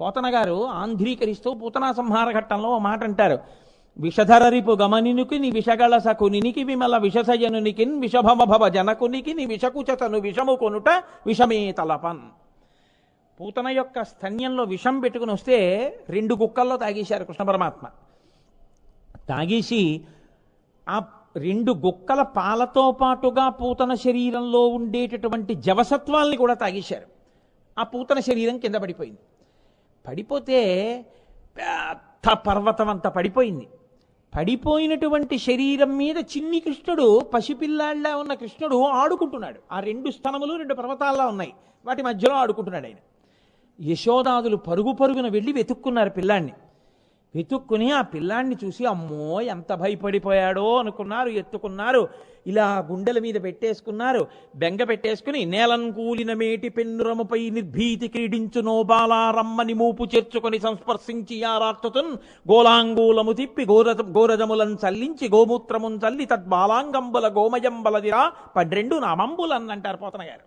పోతన గారు ఆంధ్రీకరిస్తూ పూతనా సంహార ఘట్టంలో ఓ మాట అంటారు. విషధరరిపు గమనినికి ని విషగళ సకునికి విమల విషసయనునికి విషభవ భవ జనకునికి ని విషకుచతను విషము కొనుట విషమే తలపన్. పూతన యొక్క స్తన్యంలో విషం పెట్టుకుని వస్తే 2 గుక్కల్లో తాగేశారు కృష్ణ పరమాత్మ. తాగేసి ఆ 2 గుక్కల పాలతో పాటుగా పూతన శరీరంలో ఉండేటటువంటి జవసత్వాల్ని కూడా తాగేశారు. ఆ పూతన శరీరం కింద పడిపోయింది. పడిపోతే పెద్ద పర్వతం అంతా పడిపోయింది. పడిపోయినటువంటి శరీరం మీద చిన్ని కృష్ణుడు, పసిపిల్లాళ్ళ ఉన్న కృష్ణుడు ఆడుకుంటున్నాడు. ఆ 2 స్తనములు 2 పర్వతాల్లా ఉన్నాయి, వాటి మధ్యలో ఆడుకుంటున్నాడు ఆయన. యశోదాదులు పరుగు పరుగున వెళ్ళి వెతుక్కున్నారు పిల్లాన్ని. వెతుక్కుని ఆ పిల్లాన్ని చూసి అమ్మో ఎంత భయపడిపోయాడో అనుకున్నారు. ఎత్తుకున్నారు, ఇలా గుండెల మీద పెట్టేసుకున్నారు, బెంగ పెట్టేసుకుని నేలం కూలిన మేటి పెన్నురముపై నిర్భీతి క్రీడించు నోబాలారమ్మని మూపు చేర్చుకొని సంస్పర్శించి యారార్తుతున్ గోలాంగూలము తిప్పి గోరజములను చల్లించి గోమూత్రమున్ చల్లి తద్బాలాంగంబుల గోమయంబలదిరా 12 నామంబులన్ అంటారు పోతన గారు.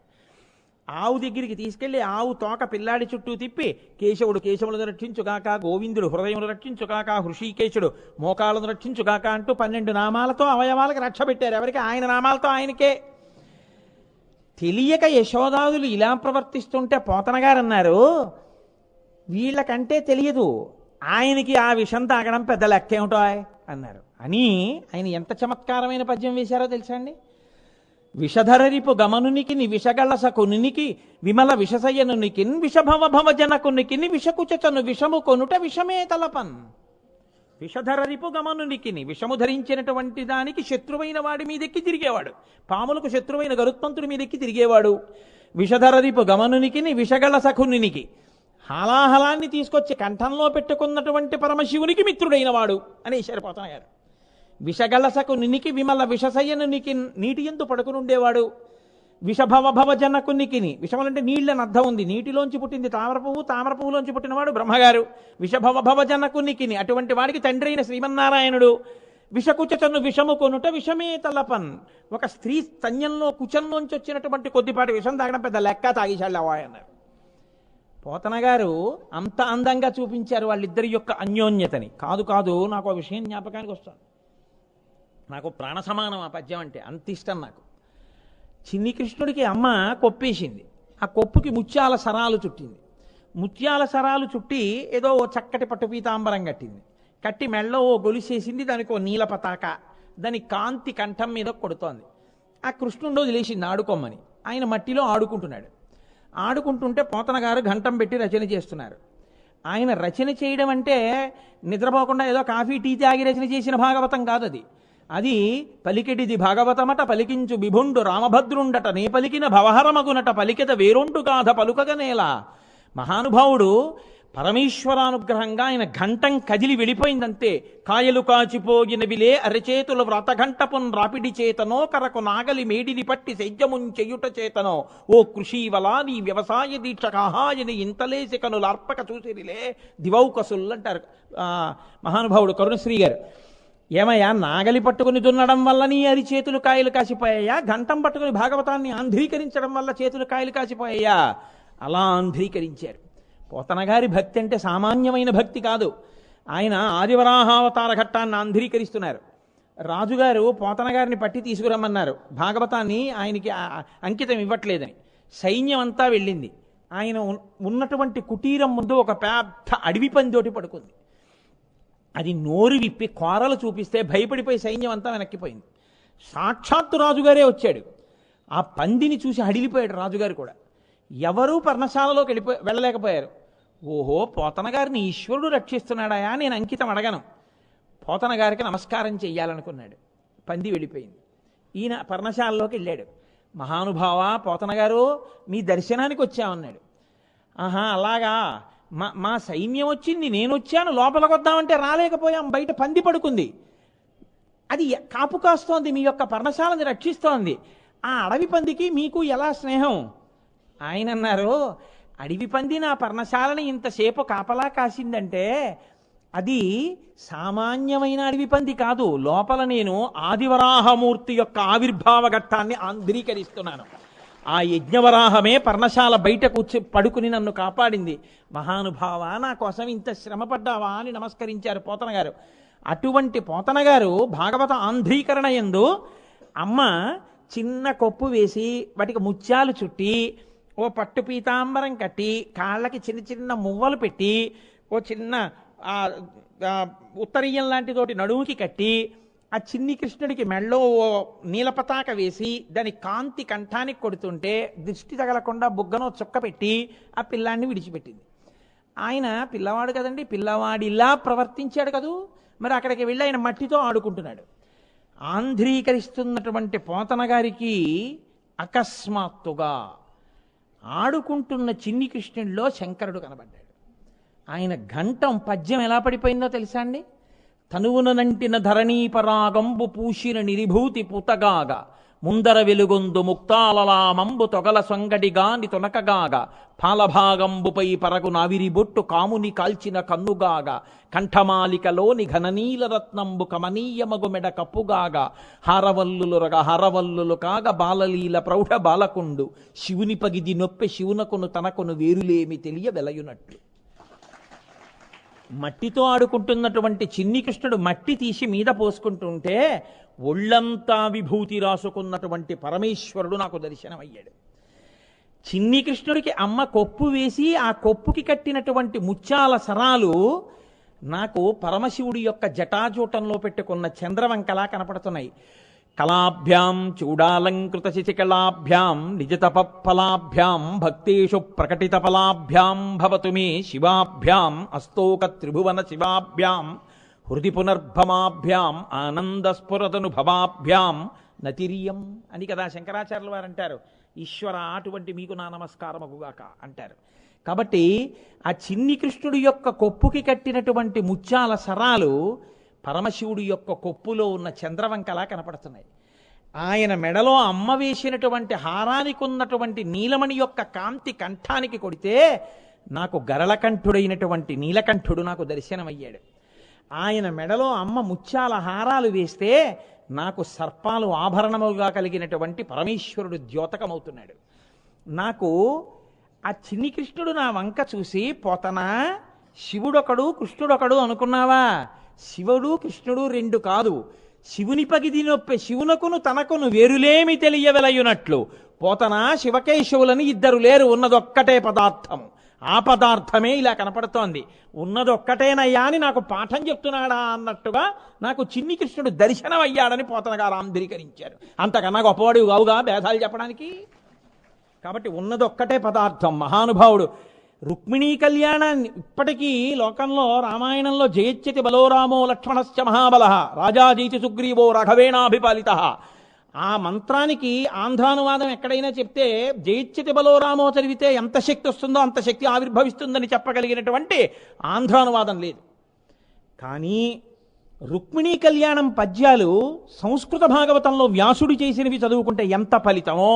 ఆవు దగ్గరికి తీసుకెళ్లి ఆవు తోక పిల్లాడి చుట్టూ తిప్పి కేశవుడు కేశవులను రక్షించుగాక, గోవిందుడు హృదయమును రక్షించుగాక, హృషికేశుడు మోకాలను రక్షించుగాక అంటూ 12 నామాలతో అవయవాలకు రక్ష పెట్టారు. ఎవరికి? ఆయన నామాలతో ఆయనకే. తెలియక యశోదాదులు ఇలా ప్రవర్తిస్తుంటే పోతన గారు అన్నారు, వీళ్ళకంటే తెలియదు, ఆయనకి ఆ విషం తాగడం పెద్ద లెక్కేమిటో అన్నారు. అని ఆయన ఎంత చమత్కారమైన పద్యం వేశారో తెలుసా అండి? విషధరరిపు గమనునికి ని విషగళ సకునికి విమల విషసయనునికి విషభవ భవ జనకునికి విషకుచను విషము కొనుట విషమే తలపన్. విషధరరిపు గమనునికి విషము ధరించినటువంటి దానికి శత్రువైన వాడి మీదెక్కి తిరిగేవాడు, పాములకు శత్రువైన గరుత్మంతుడి మీదెక్కి తిరిగేవాడు. విషధరరిపు గమనునికి విషగళ సకునికి హాలాహలాన్ని తీసుకొచ్చి కంఠంలో పెట్టుకున్నటువంటి పరమశివునికి మిత్రుడైన వాడు అనేశారు పోతన గారు. విషగళసకు నినికి విమల విషసయనునికి నీటి ఎందు పడుకునుండేవాడు. విషభవ భవ జనకునికి, విషములంటే నీళ్ళని అర్థం ఉంది, నీటిలోంచి పుట్టింది తామర పువ్వు, తామర పువ్వులోంచి పుట్టినవాడు బ్రహ్మగారు. విషభవ భవ జనకునికి, అటువంటి వాడికి తండ్రి అయిన శ్రీమన్నారాయణుడు. విషకుచను విషము కొనుట విషమే తలపన్. ఒక స్త్రీ స్తన్యంలో కుచంలోంచి వచ్చినటువంటి కొద్దిపాటి విషం తాగడం పెద్ద లెక్క, తాగేశాళ్ళు అవాయ్ అన్నారు. పోతన గారు అంత అందంగా చూపించారు వాళ్ళిద్దరి యొక్క అన్యోన్యతని. కాదు కాదు, నాకు ఆ విషయం జ్ఞాపకానికి వస్తాను. నాకు ప్రాణ సమానం ఆ పద్యం అంటే, అంత ఇష్టం నాకు. చిన్ని కృష్ణుడికి అమ్మ కొప్పేసింది, ఆ కొప్పుకి ముత్యాల సరాలు చుట్టింది. ముత్యాల సరాలు చుట్టి ఏదో ఓ చక్కటి పట్టు పీతాంబరం కట్టింది. కట్టి మెళ్ళో ఓ గొలుసేసింది, దానికి ఓ నీల పతాక, దాని కాంతి కంఠం మీద కొడుతోంది. ఆ కృష్ణుడు వదిలేసింది ఆడుకోమని. ఆయన మట్టిలో ఆడుకుంటున్నాడు. ఆడుకుంటుంటే పోతన గారు ఘంటం పెట్టి రచన చేస్తున్నారు. ఆయన రచన చేయడం అంటే నిద్రపోకుండా ఏదో కాఫీ టీ తాగి రచన చేసిన భాగవతం కాదు అది. అది పలికెడిది భాగవతమట పలికించు బిభుండు రామభద్రుండట నే పలికిన భవహరమగునట పలికెద వేరొంటు గాథ పలుకగనేలా. మహానుభావుడు పరమేశ్వరానుగ్రహంగా ఆయన ఘంటం కదిలి వెళ్ళిపోయిందంతే. కాయలు కాచిపోగినవిలే అరచేతుల వ్రతఘంటపున్ రాపిడి చేతనో కరకు నాగలి మేడిని పట్టి సైద్యమున్ చెయ్యుట చేతనో ఓ కృషీవలా నీ వ్యవసాయ దీక్ష కాహాయని ఇంతలేసి కనులార్పక చూసిరిలే దివౌకసుల్ అంటారు మహానుభావుడు కరుణశ్రీ గారు. ఏమయ్యా, నాగలి పట్టుకుని దున్నడం వల్ల నీ అరి చేతులు కాయలు కాసిపోయాయా? ఘంటం పట్టుకుని భాగవతాన్ని ఆంధ్రీకరించడం వల్ల చేతులు కాయలు కాసిపోయాయా? అలా ఆంధ్రీకరించారు. పోతనగారి భక్తి అంటే సామాన్యమైన భక్తి కాదు. ఆయన ఆదివరాహావతార ఘట్టాన్ని ఆంధ్రీకరిస్తున్నారు. రాజుగారు పోతనగారిని పట్టి తీసుకురమ్మన్నారు. భాగవతాన్ని ఆయనకి అంకితం ఇవ్వట్లేదని సైన్యం అంతా వెళ్ళింది. ఆయన ఉన్నటువంటి కుటీరం ముందు ఒక పెద్ద అడవి పందోటి పడుకుంది. అది నోరు విప్పి కోరలు చూపిస్తే భయపడిపోయి సైన్యం అంతా వెనక్కిపోయింది. సాక్షాత్తు రాజుగారే వచ్చాడు. ఆ పందిని చూసి హడిలిపోయాడు రాజుగారు కూడా. ఎవరూ పర్ణశాలలోకి వెళ్ళలేకపోయారు. ఓహో, పోతన గారిని ఈశ్వరుడు రక్షిస్తున్నాడాయా, నేను అంకితం అడగను, పోతన గారికి నమస్కారం చెయ్యాలనుకున్నాడు. పంది వెళ్ళిపోయింది. ఈయన పర్ణశాలలోకి వెళ్ళాడు. మహానుభావ, పోతన గారు మీ దర్శనానికి వచ్చామన్నాడు. ఆహా అలాగా, మా సైన్యం వచ్చింది, నేను వచ్చాను, లోపలికి వద్దామంటే రాలేకపోయాం, బయట పంది పడుకుంది, అది కాపు కాస్తోంది, మీ యొక్క పర్ణశాలని రక్షిస్తోంది. ఆ అడవి పందికి మీకు ఎలా స్నేహం? ఆయన అన్నారు, అడవి పంది నా పర్ణశాలని ఇంతసేపు కాపలా కాసిందంటే అది సామాన్యమైన అడవి పంది కాదు. లోపల నేను ఆదివరాహమూర్తి యొక్క ఆవిర్భావ ఘట్టాన్ని ఆంధ్రీకరిస్తున్నాను. ఆ యజ్ఞవరాహమే పర్ణశాల బయట పడుకుని నన్ను కాపాడింది. మహానుభావ, నా కోసం ఇంత శ్రమ పడ్డావా అని నమస్కరించారు పోతన గారు. అటువంటి పోతన గారు భాగవత ఆంధ్రీకరణ యందు అమ్మ చిన్న కొప్పు వేసి వాటికి ముత్యాలు చుట్టి ఓ పట్టు పీతాంబరం కట్టి కాళ్ళకి చిన్న చిన్న మువ్వలు పెట్టి ఓ చిన్న ఉత్తరీయం లాంటితోటి నడుముకి కట్టి ఆ చిన్ని కృష్ణుడికి మెళ్ళో ఓ నీలపతాక వేసి దాని కాంతి కంఠానికి కొడుతుంటే దృష్టి తగలకుండా బుగ్గనో చుక్క పెట్టి ఆ పిల్లాన్ని విడిచిపెట్టింది. ఆయన పిల్లవాడు కదండి, పిల్లవాడిలా ప్రవర్తించాడు కదూ. మరి అక్కడికి వెళ్ళి ఆయన మట్టితో ఆడుకుంటున్నాడు. ఆంధ్రీకరిస్తున్నటువంటి పోతన గారికి అకస్మాత్తుగా ఆడుకుంటున్న చిన్ని కృష్ణుడిలో శంకరుడు కనబడ్డాడు. ఆయన ఘంటం పద్యం ఎలా పడిపోయిందో తెలుసా అండి? తనువునంటిన ధరణీపరాగంబు పూషిన నిరిభూతి పుతగాగా ముందర వెలుగొందు ముక్తాలలామంబు తొగల సొంగడిగాని తొనకగాగా పాలభాగంబుపై పరగు నావిరిబొట్టు కాముని కాల్చిన కన్నుగాగా కంఠమాలికలోని ఘననీలరత్నంబు కమనీయమగు మెడ కప్పుగాగా హారవల్లులు కాగ బాలలీల ప్రౌఢ బాలకుండు శివుని పగిది నొప్పె శివునకును తనకును వేరులేమి తెలియ వెలయునట్లు. మట్టితో ఆడుకుంటున్నటువంటి చిన్ని కృష్ణుడు మట్టి తీసి మీద పోసుకుంటుంటే ఒళ్ళంతా విభూతి రాసుకున్నటువంటి పరమేశ్వరుడు నాకు దర్శనమయ్యాడు. చిన్ని కృష్ణుడికి అమ్మ కొప్పు వేసి ఆ కొప్పుకి కట్టినటువంటి ముత్యాల సరాలు నాకు పరమశివుడి యొక్క జటాజూటంలో పెట్టుకున్న చంద్రవంకలా కనపడుతున్నాయి. కళాభ్యాం చూడాలంకృత శశికళాభ్యాం నిజతపఫలాభ్యాం భక్తేషు ప్రకటిత ఫలాభ్యాం భవతు మే శివాభ్యాం అస్తోక త్రిభువన శివాభ్యాం హృది పునర్భమాభ్యాం ఆనందస్ఫురదనుభవాభ్యాం నతిరియం అని కదా శంకరాచార్యుల వారు అంటారు. ఈశ్వర, అటువంటి మీకు నా నమస్కారమగుగాక అంటారు. కాబట్టి ఆ చిన్ని కృష్ణుడి యొక్క కొప్పుకి కట్టినటువంటి ముత్యాల సరాలు పరమశివుడి యొక్క కొప్పులో ఉన్న చంద్రవంకలా కనపడుతున్నాయి. ఆయన మెడలో అమ్మ వేసినటువంటి హారానికి ఉన్నటువంటి నీలమణి యొక్క కాంతి కంఠానికి కొడితే నాకు గరళకంఠుడైనటువంటి నీలకంఠుడు నాకు దర్శనమయ్యాడు. ఆయన మెడలో అమ్మ ముత్యాల హారాలు వేస్తే నాకు సర్పాలు ఆభరణములుగా కలిగినటువంటి పరమేశ్వరుడు ద్యోతకమవుతున్నాడు. నాకు ఆ చిన్ని కృష్ణుడు నా వంక చూసి, పోతనా, శివుడొకడు కృష్ణుడొకడు అనుకున్నావా? శివుడు కృష్ణుడు రెండు కాదు. శివుని పగిది నొప్పే శివునకును తనకును వేరులేమి తెలియవెలయునట్లు పోతనా శివకేశవులని ఇద్దరు లేరు, ఉన్నదొక్కటే పదార్థం. ఆ పదార్థమే ఇలా కనపడుతోంది. ఉన్నది ఒక్కటేనయ్యా అని నాకు పాఠం చెప్తున్నాడా అన్నట్టుగా నాకు చిన్ని కృష్ణుడు దర్శనం అయ్యాడని పోతన గారు ఆంధ్రీకరించారు. అంతకన్నా గొప్పవాడు కావుగా భేదాలు చెప్పడానికి. కాబట్టి ఉన్నది ఒక్కటే పదార్థం. మహానుభావుడు రుక్మిణీ కళ్యాణాన్ని ఇప్పటికీ లోకంలో రామాయణంలో జయచ్యతి బలోరామో లక్ష్మణశ్చ మహాబల రాజా జయితి సుగ్రీవో రాఘవేణాభిపాలిత, ఆ మంత్రానికి ఆంధ్రానువాదం ఎక్కడైనా చెప్తే జయచ్యతి బలోరామో చదివితే ఎంత శక్తి వస్తుందో అంత శక్తి ఆవిర్భవిస్తుందని చెప్పగలిగినటువంటి ఆంధ్రానువాదం లేదు. కానీ రుక్మిణీ కళ్యాణం పద్యాలు సంస్కృత భాగవతంలో వ్యాసుడు చేసినవి చదువుకుంటే ఎంత ఫలితమో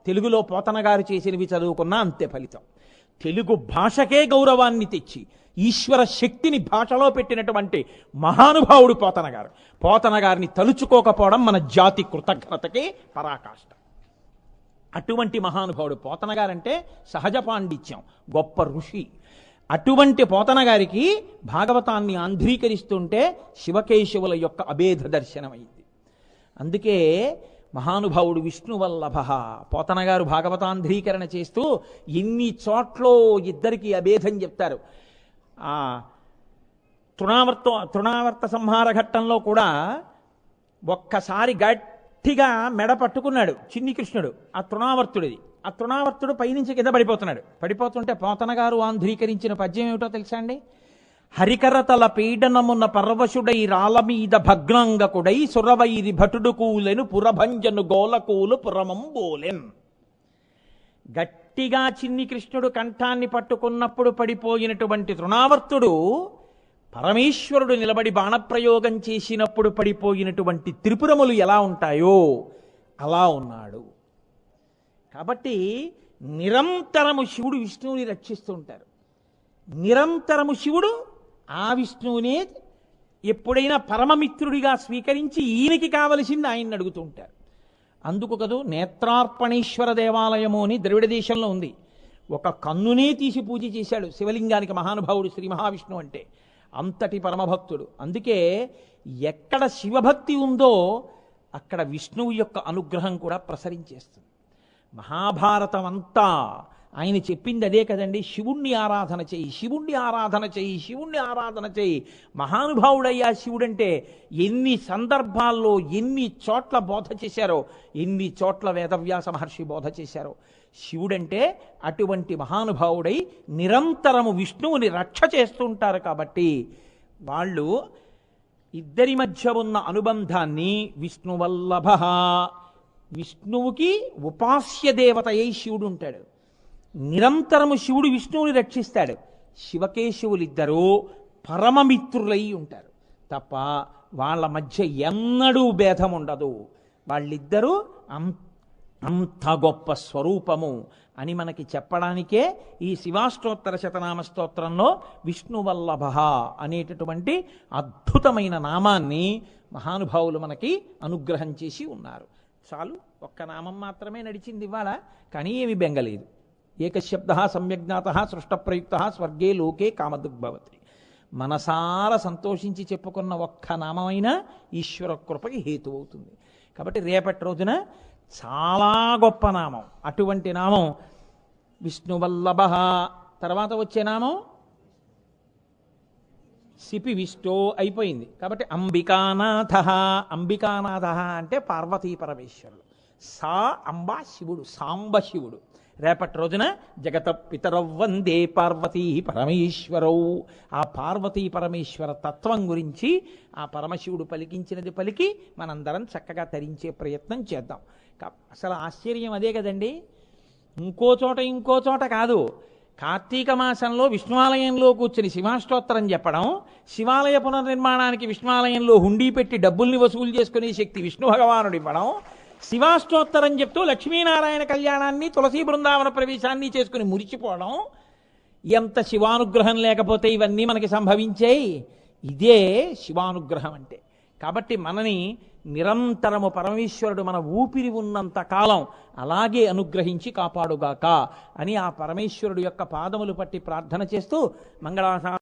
తెలుగులో పోతన గారు చేసినవి చదువుకున్నా అంతే ఫలితం. తెలుగు భాషకే గౌరవాన్ని తెచ్చి ఈశ్వర శక్తిని భాషలో పెట్టినటువంటి మహానుభావుడు పోతన గారు. పోతన గారిని తలుచుకోకపోవడం మన జాతి కృతజ్ఞతకే పరాకాష్ట. అటువంటి మహానుభావుడు పోతన గారంటే సహజ పాండిత్యం, గొప్ప ఋషి. అటువంటి పోతన గారికి భాగవతాన్ని ఆంధ్రీకరిస్తుంటే శివకేశవుల యొక్క అభేద దర్శనమైంది. అందుకే మహానుభావుడు విష్ణువల్లభ పోతన గారు భాగవతాంధ్రీకరణ చేస్తూ ఎన్ని చోట్ల ఇద్దరికి అభేదం చెప్తారు. తృణావర్త సంహార ఘట్టంలో కూడా ఒక్కసారి గట్టిగా మెడ పట్టుకున్నాడు చిన్ని కృష్ణుడు ఆ తృణావర్తుడిది. ఆ తృణావర్తుడు పైనుంచి కింద పడిపోతున్నాడు. పడిపోతుంటే పోతన గారు ఆంధ్రీకరించిన పద్యం ఏమిటో తెలుసా అండి? హరికరతల పీడనమున్న పర్వశుడై రాలమీద భగ్నాంగకుడై సురవైరి భటుడు కూలెను పురభంజను గోలకూలు పురమంబోలెన్. గట్టిగా చిన్ని కృష్ణుడు కంఠాన్ని పట్టుకున్నప్పుడు పడిపోయినటువంటి తృణావర్తుడు పరమేశ్వరుడు నిలబడి బాణప్రయోగం చేసినప్పుడు పడిపోయినటువంటి త్రిపురములు ఎలా ఉంటాయో అలా ఉన్నాడు. కాబట్టి నిరంతరము శివుడు విష్ణువుని రక్షిస్తూ ఉంటారు. నిరంతరము శివుడు ఆ విష్ణువునే ఎప్పుడైనా పరమమిత్రుడిగా స్వీకరించి ఈయనకి కావలసింది ఆయన్ని అడుగుతూ ఉంటారు. అందుకు కదూ నేత్రార్పణేశ్వర దేవాలయము అని ద్రవిడ దేశంలో ఉంది. ఒక కన్నునే తీసి పూజ చేశాడు శివలింగానికి మహానుభావుడు శ్రీ మహావిష్ణువు అంటే. అంతటి పరమభక్తుడు. అందుకే ఎక్కడ శివభక్తి ఉందో అక్కడ విష్ణువు యొక్క అనుగ్రహం కూడా ప్రసరించేస్తుంది. మహాభారతం అంతా ఆయన చెప్పింది అదే కదండి. శివుణ్ణి ఆరాధన చేయి, శివుణ్ణి ఆరాధన చేయి, శివుణ్ణి ఆరాధన చేయి. మహానుభావుడయ్యా శివుడంటే ఎన్ని సందర్భాల్లో ఎన్ని చోట్ల బోధ చేశారో, ఎన్ని చోట్ల వేదవ్యాస మహర్షి బోధ చేశారో. శివుడంటే అటువంటి మహానుభావుడై నిరంతరము విష్ణువుని రక్ష చేస్తుంటారు. కాబట్టి వాళ్ళు ఇద్దరి మధ్య ఉన్న అనుబంధాన్ని విష్ణువల్లభ, విష్ణువుకి ఉపాస్య దేవత అయి శివుడు ఉంటాడు. నిరంతరము శివుడు విష్ణువుని రక్షిస్తాడు. శివకేశవులిద్దరూ పరమమిత్రులై ఉంటారు తప్ప వాళ్ళ మధ్య ఎన్నడూ భేదం ఉండదు. వాళ్ళిద్దరూ అంత గొప్ప స్వరూపము అని మనకి చెప్పడానికే ఈ శివాష్టోత్తర శతనామ స్తోత్రంలో విష్ణువల్లభ అనేటటువంటి అద్భుతమైన నామాన్ని మహానుభావులు మనకి అనుగ్రహం చేసి ఉన్నారు. చాలు, ఒక్క నామం మాత్రమే నడిచింది ఇవాళ, కానీ ఏమి బెంగలేదు. ఏకశబ్ద సమ్యజ్ఞాత సృష్టప్రయుక్త స్వర్గే లోకే కామదుగ్భవతి. మనసార సంతోషించి చెప్పుకున్న ఒక్క నామమైనా ఈశ్వర కృపకి హేతు అవుతుంది. కాబట్టి రేపటి రోజున చాలా గొప్ప నామం, అటువంటి నామం విష్ణువల్లభ. తర్వాత వచ్చే నామం సిపి విష్ణు అయిపోయింది. కాబట్టి అంబికానాథ. అంబికానాథ అంటే పార్వతీ పరమేశ్వరుడు. సా అంబా శివుడు, సాంబ శివుడు. రేపటి రోజున జగత పితరవ్వందే పార్వతీ పరమేశ్వరౌ. ఆ పార్వతీ పరమేశ్వర తత్వం గురించి ఆ పరమశివుడు పలికించినది పలికి మనందరం చక్కగా తరించే ప్రయత్నం చేద్దాం. అసలు ఆశ్చర్యం అదే కదండి. ఇంకో చోట కాదు. కార్తీక మాసంలో విష్ణువాలయంలో కూర్చుని శివాష్టోత్తరం చెప్పడం, శివాలయ పునర్నిర్మాణానికి విష్ణువాలయంలో హుండీ పెట్టి డబ్బుల్ని వసూలు చేసుకునే శక్తి విష్ణు భగవానుడు ఇవ్వడం, శివాష్టోత్తరం చెప్తూ లక్ష్మీనారాయణ కళ్యాణాన్ని తులసీ బృందావన ప్రవేశాన్ని చేసుకుని మురిచిపోవడం. ఎంత శివానుగ్రహం లేకపోతే ఇవన్నీ మనకి సంభవించాయి. ఇదే శివానుగ్రహం అంటే. కాబట్టి మనని నిరంతరము పరమేశ్వరుడు మన ఊపిరి ఉన్నంత కాలం అలాగే అనుగ్రహించి కాపాడుగాక అని ఆ పరమేశ్వరుడు యొక్క పాదములు పట్టి ప్రార్థన చేస్తూ మంగళాసా